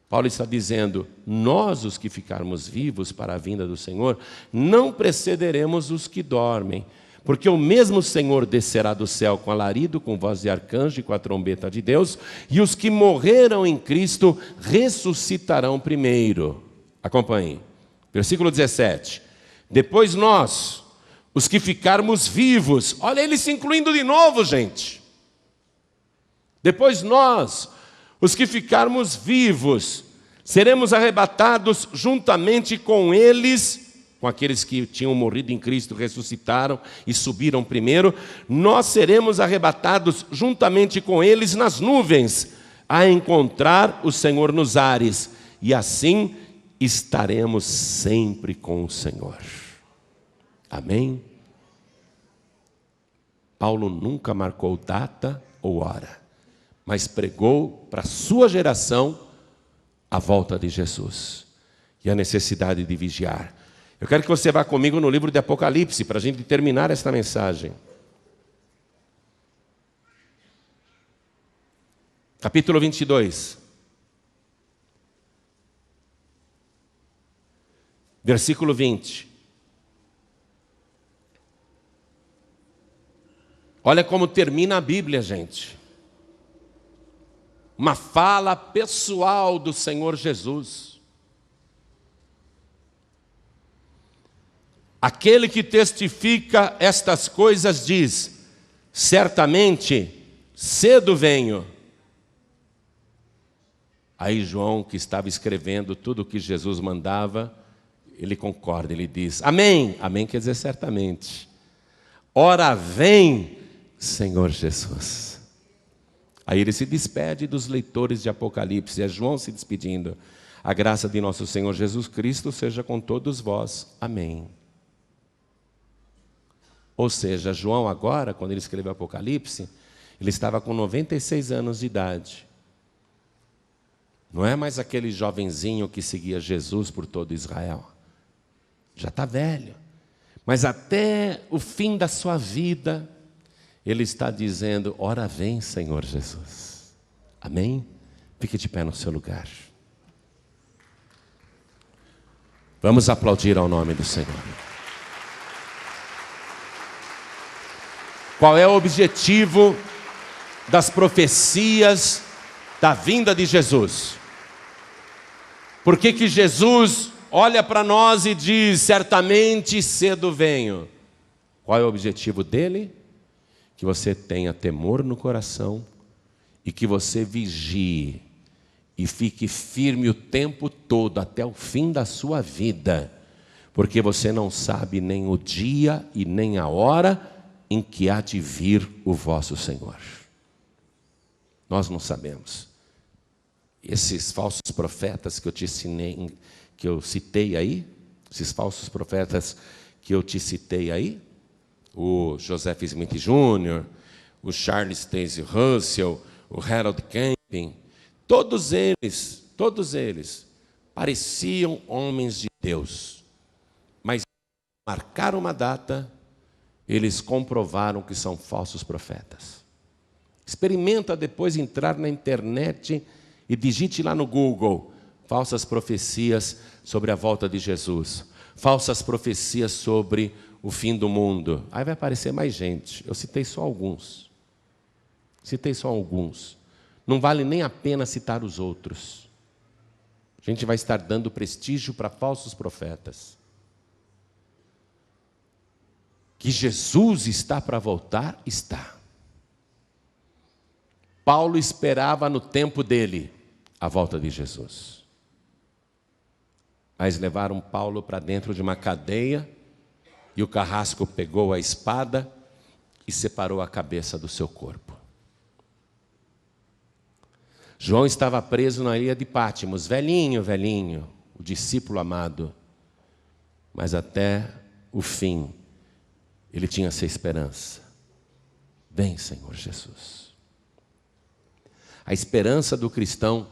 Paulo está dizendo: nós, os que ficarmos vivos para a vinda do Senhor, não precederemos os que dormem, porque o mesmo Senhor descerá do céu com alarido, com voz de arcanjo e com a trombeta de Deus, e os que morreram em Cristo ressuscitarão primeiro. Acompanhe. Versículo 17. Depois nós, os que ficarmos vivos, olha ele se incluindo de novo, gente. Depois nós, os que ficarmos vivos, seremos arrebatados juntamente com eles, com aqueles que tinham morrido em Cristo, ressuscitaram e subiram primeiro. Nós seremos arrebatados juntamente com eles nas nuvens, a encontrar o Senhor nos ares, e assim estaremos sempre com o Senhor. Amém? Paulo nunca marcou data ou hora, mas pregou para a sua geração a volta de Jesus e a necessidade de vigiar. Eu quero que você vá comigo no livro de Apocalipse, para a gente terminar esta mensagem. Capítulo 22. Versículo 20. Olha como termina a Bíblia, gente. Uma fala pessoal do Senhor Jesus. Aquele que testifica estas coisas diz: certamente, cedo venho. Aí João, que estava escrevendo tudo o que Jesus mandava, ele concorda, ele diz: amém. Amém quer dizer certamente. Ora vem, Senhor Jesus. Aí ele se despede dos leitores de Apocalipse, é João se despedindo. A graça de nosso Senhor Jesus Cristo seja com todos vós. Amém. Ou seja, João agora, quando ele escreveu Apocalipse, ele estava com 96 anos de idade. Não é mais aquele jovenzinho que seguia Jesus por todo Israel. Já está velho. Mas até o fim da sua vida, ele está dizendo: ora vem, Senhor Jesus. Amém? Fique de pé no seu lugar. Vamos aplaudir ao nome do Senhor. Qual é o objetivo das profecias da vinda de Jesus? Por que Jesus olha para nós e diz: certamente cedo venho? Qual é o objetivo dele? Que você tenha temor no coração e que você vigie e fique firme o tempo todo, até o fim da sua vida, porque você não sabe nem o dia e nem a hora em que há de vir o vosso Senhor. Nós não sabemos. Esses falsos profetas que eu te ensinei, que eu citei aí, esses falsos profetas que eu te citei aí, o Joseph Smith Jr., o Charles Taze Russell, o Harold Camping, todos eles pareciam homens de Deus, mas marcaram uma data, eles comprovaram que são falsos profetas. Experimenta depois entrar na internet e digite lá no Google, falsas profecias sobre a volta de Jesus, falsas profecias sobre o fim do mundo. Aí vai aparecer mais gente, eu citei só alguns. Não vale nem a pena citar os outros. A gente vai estar dando prestígio para falsos profetas. Que Jesus está para voltar, está. Paulo esperava no tempo dele a volta de Jesus. Mas levaram Paulo para dentro de uma cadeia e o carrasco pegou a espada e separou a cabeça do seu corpo. João estava preso na ilha de Pátimos, velhinho, o discípulo amado. Mas até o fim, ele tinha essa esperança. Vem, Senhor Jesus. A esperança do cristão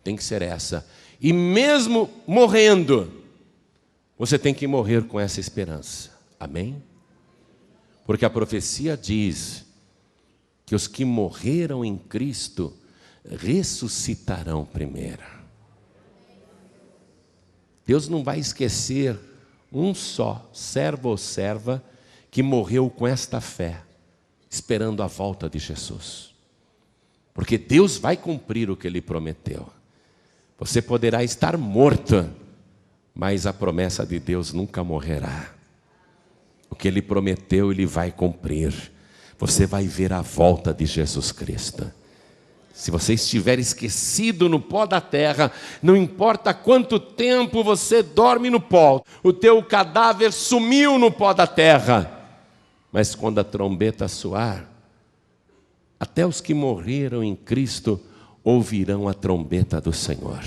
tem que ser essa. E mesmo morrendo, você tem que morrer com essa esperança. Amém? Porque a profecia diz que os que morreram em Cristo ressuscitarão primeiro. Deus não vai esquecer um só servo ou serva que morreu com esta fé, esperando a volta de Jesus. Porque Deus vai cumprir o que Ele prometeu. Você poderá estar morto, mas a promessa de Deus nunca morrerá. O que Ele prometeu, Ele vai cumprir. Você vai ver a volta de Jesus Cristo. Se você estiver esquecido no pó da terra, não importa quanto tempo você dorme no pó, o teu cadáver sumiu no pó da terra. Mas quando a trombeta soar, até os que morreram em Cristo ouvirão a trombeta do Senhor.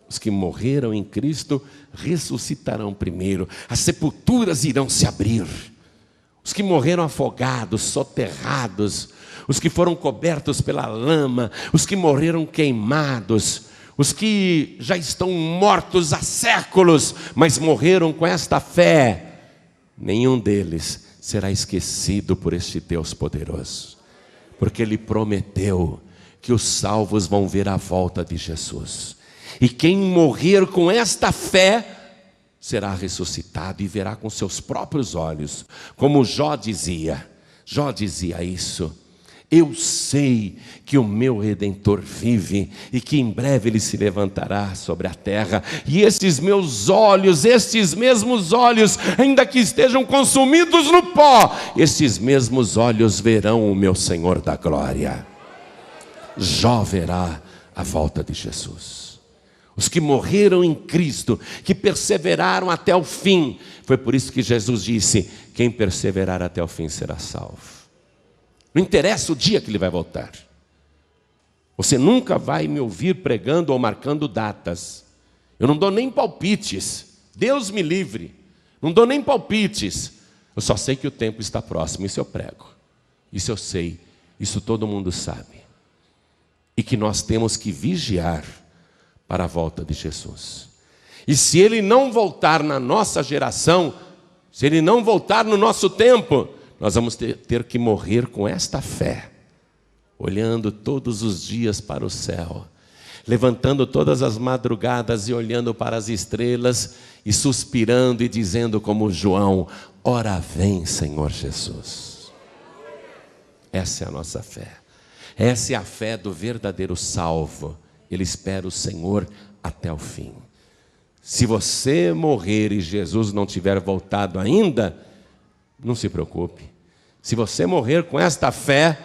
Os que morreram em Cristo ressuscitarão primeiro. As sepulturas irão se abrir. Os que morreram afogados, soterrados, os que foram cobertos pela lama, os que morreram queimados, os que já estão mortos há séculos, mas morreram com esta fé, nenhum deles será esquecido por este Deus poderoso, porque Ele prometeu que os salvos vão ver a volta de Jesus, e quem morrer com esta fé será ressuscitado e verá com seus próprios olhos, como Jó dizia isso: eu sei que o meu Redentor vive e que em breve Ele se levantará sobre a terra, e estes meus olhos, estes mesmos olhos, ainda que estejam consumidos no pó, estes mesmos olhos verão o meu Senhor da glória. Jó verá a volta de Jesus. Os que morreram em Cristo, que perseveraram até o fim, foi por isso que Jesus disse: quem perseverar até o fim será salvo. Não interessa o dia que Ele vai voltar. Você nunca vai me ouvir pregando ou marcando datas. Eu não dou nem palpites. Deus me livre. Não dou nem palpites. Eu só sei que o tempo está próximo. Isso eu prego. Isso eu sei. Isso todo mundo sabe. E que nós temos que vigiar para a volta de Jesus. E se Ele não voltar na nossa geração, se Ele não voltar no nosso tempo, nós vamos ter que morrer com esta fé, olhando todos os dias para o céu, levantando todas as madrugadas e olhando para as estrelas e suspirando e dizendo como João: ora vem, Senhor Jesus. Essa é a nossa fé. Essa é a fé do verdadeiro salvo. Ele espera o Senhor até o fim. Se você morrer e Jesus não tiver voltado ainda, não se preocupe. Se você morrer com esta fé,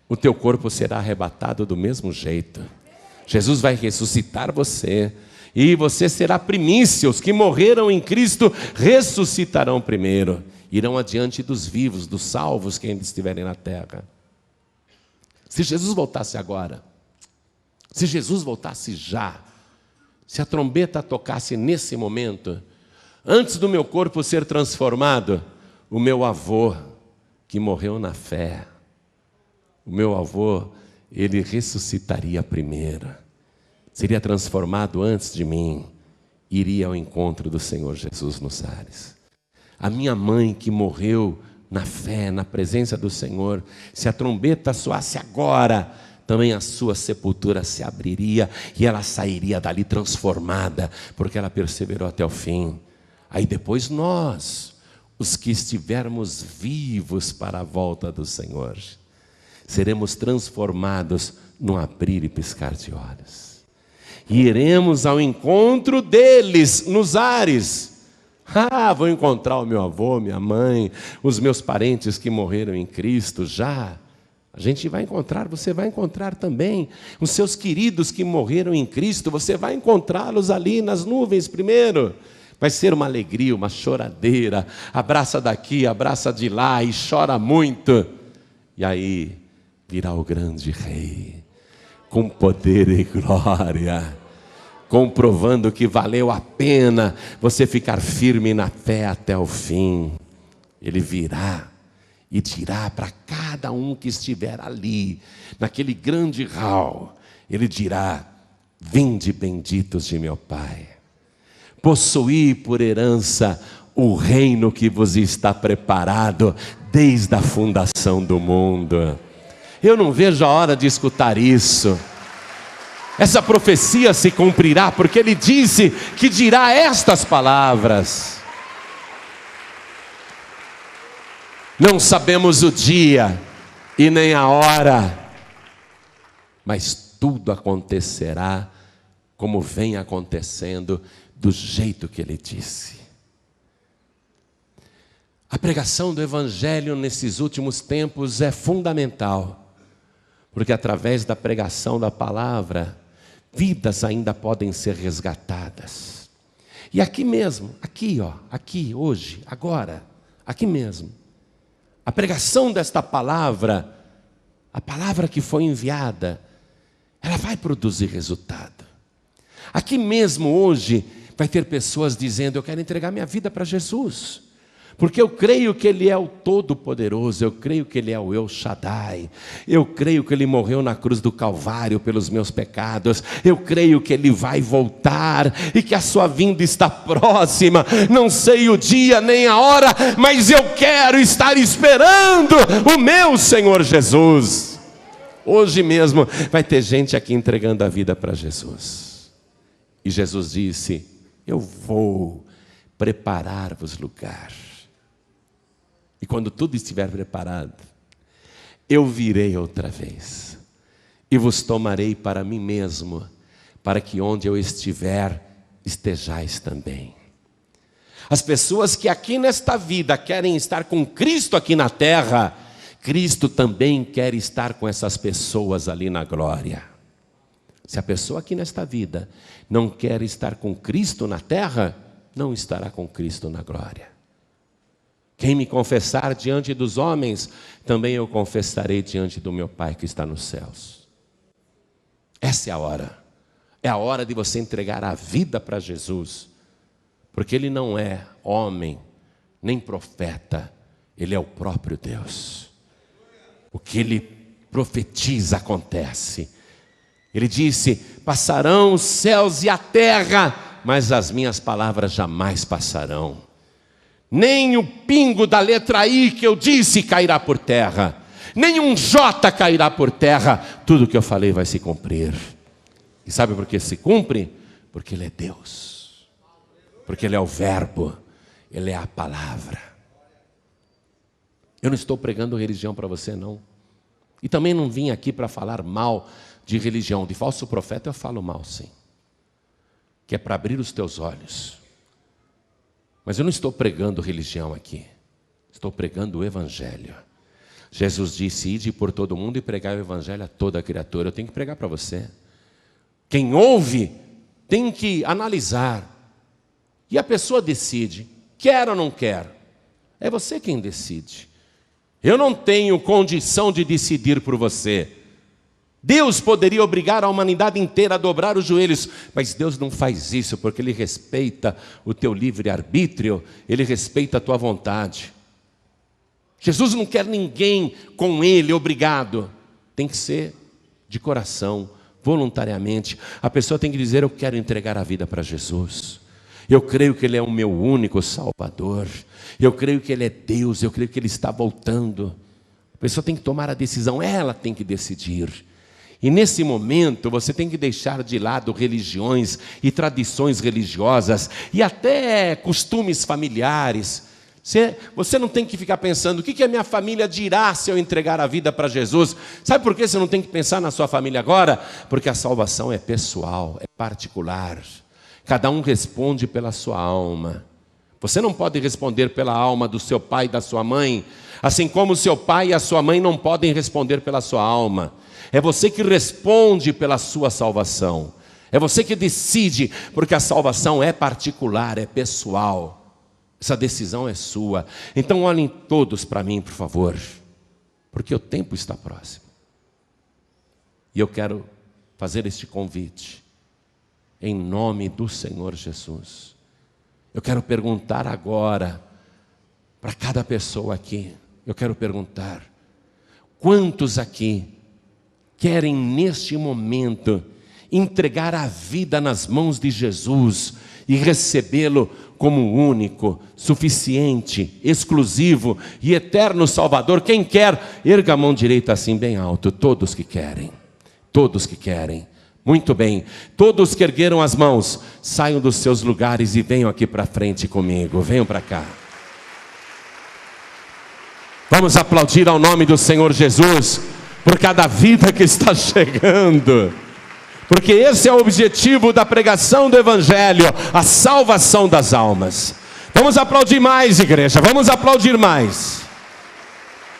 o teu corpo será arrebatado do mesmo jeito. Jesus vai ressuscitar você. E você será primícia. Os que morreram em Cristo ressuscitarão primeiro. Irão adiante dos vivos, dos salvos que ainda estiverem na terra. Se Jesus voltasse agora, se Jesus voltasse já, se a trombeta tocasse nesse momento, antes do meu corpo ser transformado, o meu avô, que morreu na fé, o meu avô, ele ressuscitaria primeiro, seria transformado antes de mim, iria ao encontro do Senhor Jesus nos ares. A minha mãe que morreu na fé, na presença do Senhor, se a trombeta soasse agora, também a sua sepultura se abriria e ela sairia dali transformada, porque ela perseverou até o fim. Aí depois nós, os que estivermos vivos para a volta do Senhor, seremos transformados num abrir e piscar de olhos. E iremos ao encontro deles nos ares. Vou encontrar o meu avô, minha mãe, os meus parentes que morreram em Cristo já. A gente vai encontrar, você vai encontrar também os seus queridos que morreram em Cristo, você vai encontrá-los ali nas nuvens primeiro. Vai ser uma alegria, uma choradeira, abraça daqui, abraça de lá e chora muito. E aí virá o grande Rei, com poder e glória, comprovando que valeu a pena você ficar firme na fé até o fim. Ele virá e dirá para cada um que estiver ali, naquele grande hall, ele dirá: vinde benditos de meu Pai, possuí por herança o reino que vos está preparado desde a fundação do mundo. Eu não vejo a hora de escutar isso. Essa profecia se cumprirá, porque ele disse que dirá estas palavras. Não sabemos o dia e nem a hora, mas tudo acontecerá como vem acontecendo, do jeito que ele disse. A pregação do Evangelho nesses últimos tempos é fundamental, porque através da pregação da palavra, vidas ainda podem ser resgatadas. E aqui mesmo, aqui, hoje, agora, aqui mesmo, a pregação desta palavra, a palavra que foi enviada, ela vai produzir resultado. Aqui mesmo hoje, vai ter pessoas dizendo: eu quero entregar minha vida para Jesus, porque eu creio que Ele é o Todo-Poderoso, eu creio que Ele é o El Shaddai, eu creio que Ele morreu na cruz do Calvário pelos meus pecados, eu creio que Ele vai voltar e que a sua vinda está próxima. Não sei o dia nem a hora, mas eu quero estar esperando o meu Senhor Jesus. Hoje mesmo vai ter gente aqui entregando a vida para Jesus. E Jesus disse: eu vou preparar-vos lugar. E quando tudo estiver preparado, eu virei outra vez e vos tomarei para mim mesmo, para que onde eu estiver, estejais também. As pessoas que aqui nesta vida querem estar com Cristo aqui na terra, Cristo também quer estar com essas pessoas ali na glória. Se a pessoa aqui nesta vida não quer estar com Cristo na terra, não estará com Cristo na glória. Quem me confessar diante dos homens, também eu confessarei diante do meu Pai que está nos céus. Essa é a hora. É a hora de você entregar a vida para Jesus, porque Ele não é homem, nem profeta, Ele é o próprio Deus. O que Ele profetiza acontece. Ele disse: passarão os céus e a terra, mas as minhas palavras jamais passarão. Nem o pingo da letra I que eu disse cairá por terra, nem um J cairá por terra. Tudo que eu falei vai se cumprir. E sabe por que se cumpre? Porque Ele é Deus, porque Ele é o Verbo, Ele é a palavra. Eu não estou pregando religião para você, não. E também não vim aqui para falar mal de religião. De falso profeta eu falo mal, sim, que é para abrir os teus olhos. Mas eu não estou pregando religião aqui, estou pregando o Evangelho. Jesus disse: ide por todo mundo e pregai o Evangelho a toda criatura. Eu tenho que pregar para você. Quem ouve tem que analisar. E a pessoa decide, quer ou não quer. É você quem decide. Eu não tenho condição de decidir por você. Deus poderia obrigar a humanidade inteira a dobrar os joelhos, mas Deus não faz isso, porque Ele respeita o teu livre-arbítrio, Ele respeita a tua vontade. Jesus não quer ninguém com Ele obrigado. Tem que ser de coração, voluntariamente. A pessoa tem que dizer, eu quero entregar a vida para Jesus. Eu creio que Ele é o meu único Salvador. Eu creio que Ele é Deus, eu creio que Ele está voltando. A pessoa tem que tomar a decisão, ela tem que decidir. E nesse momento você tem que deixar de lado religiões e tradições religiosas e até costumes familiares. Você não tem que ficar pensando, o que a minha família dirá se eu entregar a vida para Jesus? Sabe por que você não tem que pensar na sua família agora? Porque a salvação é pessoal, é particular. Cada um responde pela sua alma. Você não pode responder pela alma do seu pai e da sua mãe, assim como o seu pai e a sua mãe não podem responder pela sua alma. É você que responde pela sua salvação. É você que decide, porque a salvação é particular, é pessoal. Essa decisão é sua. Então olhem todos para mim, por favor, porque o tempo está próximo. E eu quero fazer este convite, em nome do Senhor Jesus. Eu quero perguntar agora, para cada pessoa aqui, eu quero perguntar, quantos aqui querem neste momento entregar a vida nas mãos de Jesus e recebê-lo como único, suficiente, exclusivo e eterno Salvador? Quem quer, erga a mão direita assim bem alto. Todos que querem, todos que querem. Muito bem, todos que ergueram as mãos, saiam dos seus lugares e venham aqui para frente comigo, venham para cá. Vamos aplaudir ao nome do Senhor Jesus, por cada vida que está chegando, porque esse é o objetivo da pregação do Evangelho, a salvação das almas. Vamos aplaudir mais, igreja, vamos aplaudir mais.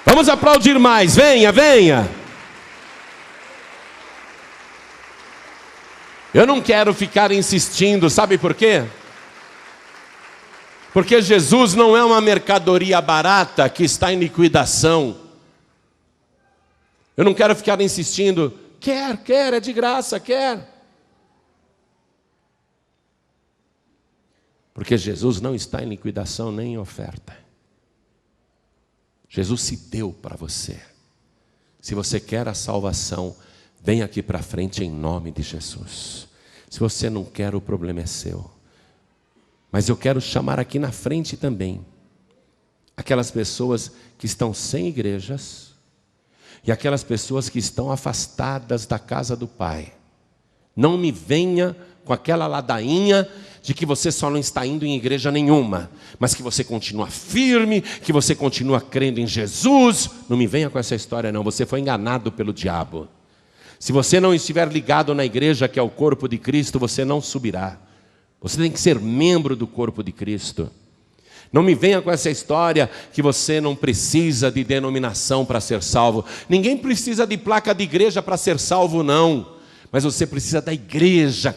Vamos aplaudir mais, venha, venha. Eu não quero ficar insistindo, sabe por quê? Porque Jesus não é uma mercadoria barata que está em liquidação. Eu não quero ficar insistindo, quer, é de graça, quer. Porque Jesus não está em liquidação nem em oferta. Jesus se deu para você. Se você quer a salvação, vem aqui para frente em nome de Jesus. Se você não quer, o problema é seu. Mas eu quero chamar aqui na frente também aquelas pessoas que estão sem igrejas e aquelas pessoas que estão afastadas da casa do Pai. Não me venha com aquela ladainha de que você só não está indo em igreja nenhuma, mas que você continua firme, que você continua crendo em Jesus. Não me venha com essa história não, você foi enganado pelo diabo. Se você não estiver ligado na igreja, que é o corpo de Cristo, você não subirá. Você tem que ser membro do corpo de Cristo. Não me venha com essa história que você não precisa de denominação para ser salvo. Ninguém precisa de placa de igreja para ser salvo, não. Mas você precisa da igreja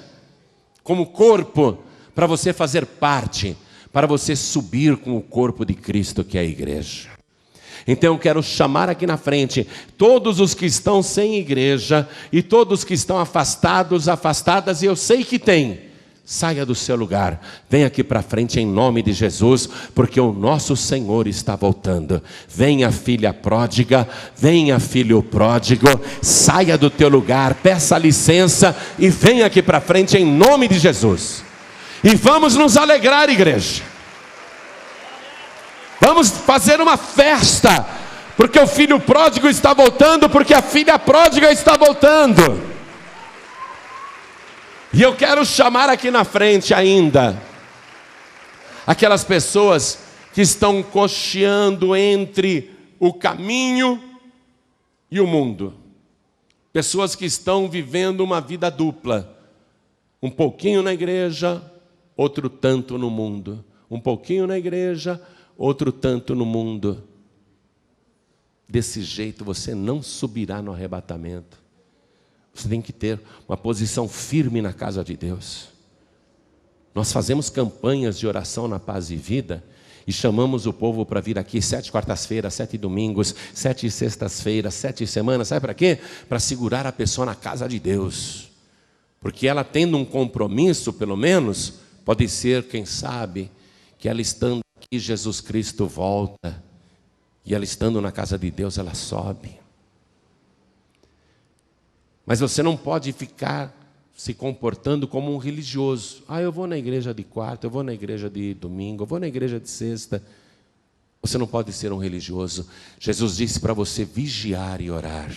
como corpo, para você fazer parte, para você subir com o corpo de Cristo, que é a igreja. Então eu quero chamar aqui na frente todos os que estão sem igreja e todos que estão afastadas, e eu sei que tem. Saia do seu lugar, venha aqui para frente em nome de Jesus, porque o nosso Senhor está voltando. Venha, filha pródiga, venha, filho pródigo, saia do teu lugar, peça licença e venha aqui para frente em nome de Jesus. E vamos nos alegrar, igreja. Vamos fazer uma festa, porque o filho pródigo está voltando, porque a filha pródiga está voltando. E eu quero chamar aqui na frente ainda aquelas pessoas que estão cocheando entre o caminho e o mundo. Pessoas que estão vivendo uma vida dupla. Um pouquinho na igreja, outro tanto no mundo. Um pouquinho na igreja, outro tanto no mundo. Desse jeito você não subirá no arrebatamento. Você tem que ter uma posição firme na casa de Deus. Nós fazemos campanhas de oração na Paz e Vida e chamamos o povo para vir aqui 7 quartas-feiras, 7 domingos, 7 sextas-feiras, 7 semanas. Sabe para quê? Para segurar a pessoa na casa de Deus. Porque ela tendo um compromisso, pelo menos, pode ser, quem sabe, que ela estando aqui, Jesus Cristo volta. E ela estando na casa de Deus, ela sobe. Mas você não pode ficar se comportando como um religioso. Eu vou na igreja de quarta, eu vou na igreja de domingo, eu vou na igreja de sexta. Você não pode ser um religioso. Jesus disse para você vigiar e orar.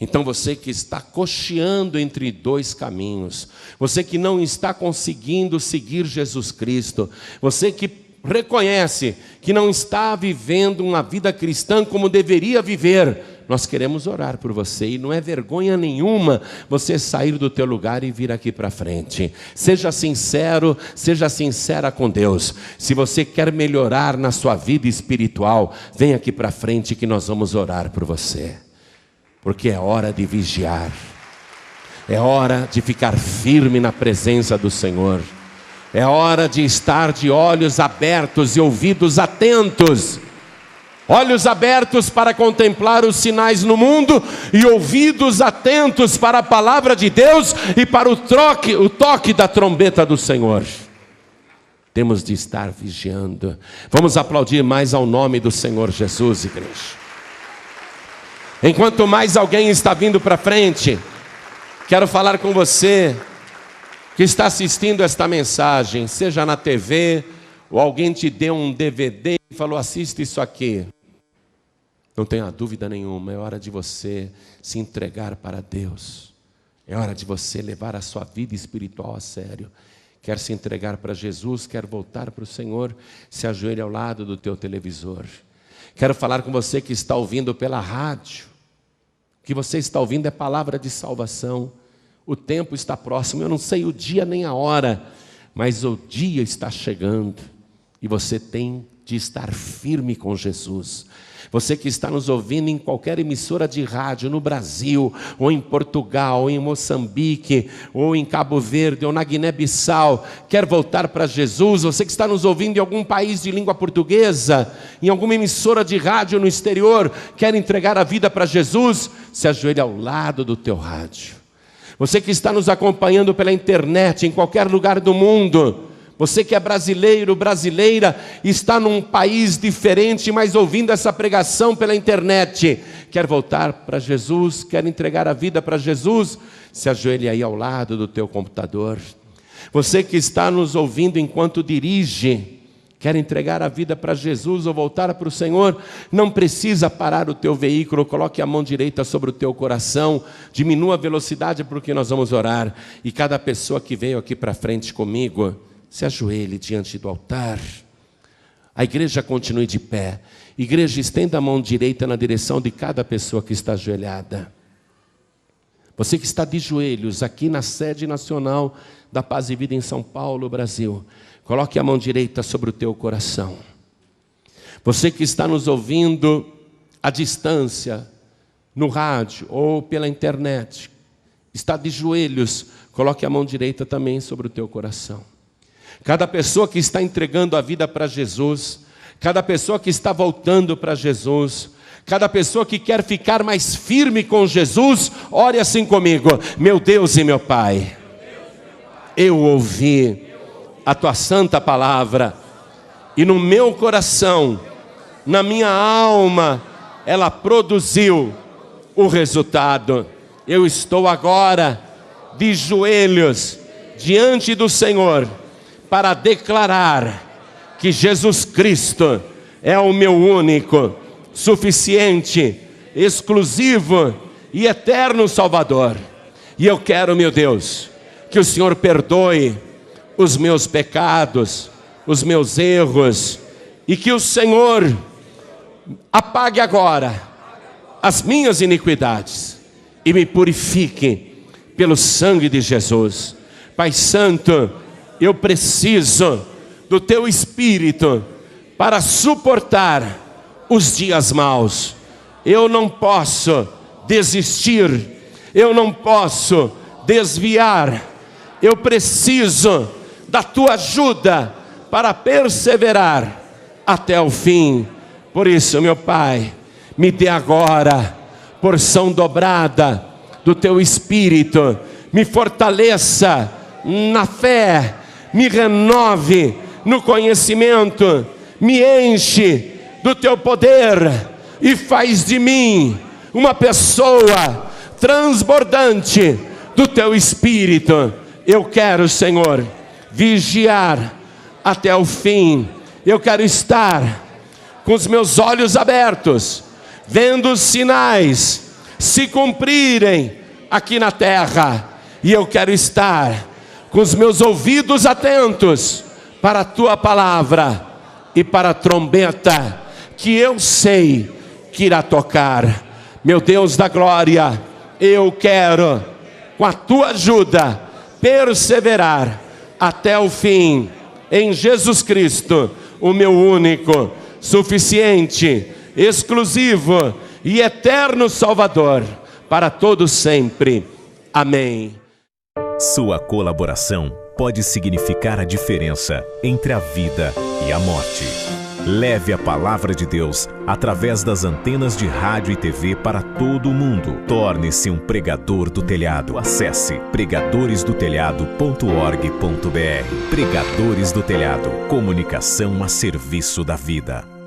Então você que está cocheando entre 2 caminhos, você que não está conseguindo seguir Jesus Cristo, você que reconhece que não está vivendo uma vida cristã como deveria viver, nós queremos orar por você, e não é vergonha nenhuma você sair do teu lugar e vir aqui para frente. Seja sincero, seja sincera com Deus. Se você quer melhorar na sua vida espiritual, vem aqui para frente que nós vamos orar por você. Porque é hora de vigiar, é hora de ficar firme na presença do Senhor, é hora de estar de olhos abertos e ouvidos atentos. Olhos abertos para contemplar os sinais no mundo e ouvidos atentos para a palavra de Deus e para o toque da trombeta do Senhor. Temos de estar vigiando. Vamos aplaudir mais ao nome do Senhor Jesus, igreja. Enquanto mais alguém está vindo para frente, quero falar com você que está assistindo esta mensagem, seja na TV, ou alguém te deu um DVD e falou, assiste isso aqui. Não tenha dúvida nenhuma, é hora de você se entregar para Deus. É hora de você levar a sua vida espiritual a sério. Quer se entregar para Jesus, quer voltar para o Senhor, se ajoelhe ao lado do teu televisor. Quero falar com você que está ouvindo pela rádio. O que você está ouvindo é palavra de salvação. O tempo está próximo, eu não sei o dia nem a hora, mas o dia está chegando. E você tem de estar firme com Jesus. Você que está nos ouvindo em qualquer emissora de rádio no Brasil, ou em Portugal, ou em Moçambique, ou em Cabo Verde, ou na Guiné-Bissau, quer voltar para Jesus, você que está nos ouvindo em algum país de língua portuguesa, em alguma emissora de rádio no exterior, quer entregar a vida para Jesus, se ajoelhe ao lado do teu rádio. Você que está nos acompanhando pela internet, em qualquer lugar do mundo, você que é brasileiro, brasileira, está num país diferente, mas ouvindo essa pregação pela internet, quer voltar para Jesus, quer entregar a vida para Jesus, se ajoelhe aí ao lado do teu computador. Você que está nos ouvindo enquanto dirige, quer entregar a vida para Jesus ou voltar para o Senhor, não precisa parar o teu veículo, coloque a mão direita sobre o teu coração, diminua a velocidade porque nós vamos orar. E cada pessoa que veio aqui para frente comigo, se ajoelhe diante do altar. A igreja continue de pé. Igreja, estenda a mão direita na direção de cada pessoa que está ajoelhada. Você que está de joelhos aqui na sede nacional da Paz e Vida em São Paulo, Brasil, coloque a mão direita sobre o teu coração. Você que está nos ouvindo à distância, no rádio ou pela internet, está de joelhos, coloque a mão direita também sobre o teu coração. Cada pessoa que está entregando a vida para Jesus, cada pessoa que está voltando para Jesus, cada pessoa que quer ficar mais firme com Jesus, ore assim comigo: meu Deus e meu Pai, eu ouvi a tua santa palavra, e no meu coração, na minha alma, ela produziu o resultado. Eu estou agora de joelhos diante do Senhor, para declarar que Jesus Cristo é o meu único, suficiente, exclusivo e eterno Salvador. E eu quero, meu Deus, que o Senhor perdoe os meus pecados, os meus erros, e que o Senhor apague agora as minhas iniquidades e me purifique pelo sangue de Jesus. Pai Santo, eu preciso do teu Espírito para suportar os dias maus. Eu não posso desistir, eu não posso desviar, eu preciso da tua ajuda para perseverar até o fim. Por isso, meu Pai, me dê agora porção dobrada do teu Espírito, me fortaleça na fé, me renove no conhecimento, me enche do teu poder e faz de mim uma pessoa transbordante do teu Espírito. Eu quero, Senhor, vigiar até o fim. Eu quero estar com os meus olhos abertos, vendo os sinais se cumprirem aqui na terra. E eu quero estar com os meus ouvidos atentos para a tua palavra e para a trombeta que eu sei que irá tocar. Meu Deus da glória, eu quero, com a tua ajuda, perseverar até o fim, em Jesus Cristo, o meu único, suficiente, exclusivo e eterno Salvador, para todos sempre. Amém. Sua colaboração pode significar a diferença entre a vida e a morte. Leve a palavra de Deus através das antenas de rádio e TV para todo o mundo. Torne-se um pregador do telhado. Acesse pregadoresdotelhado.org.br. Pregadores do Telhado. Comunicação a serviço da vida.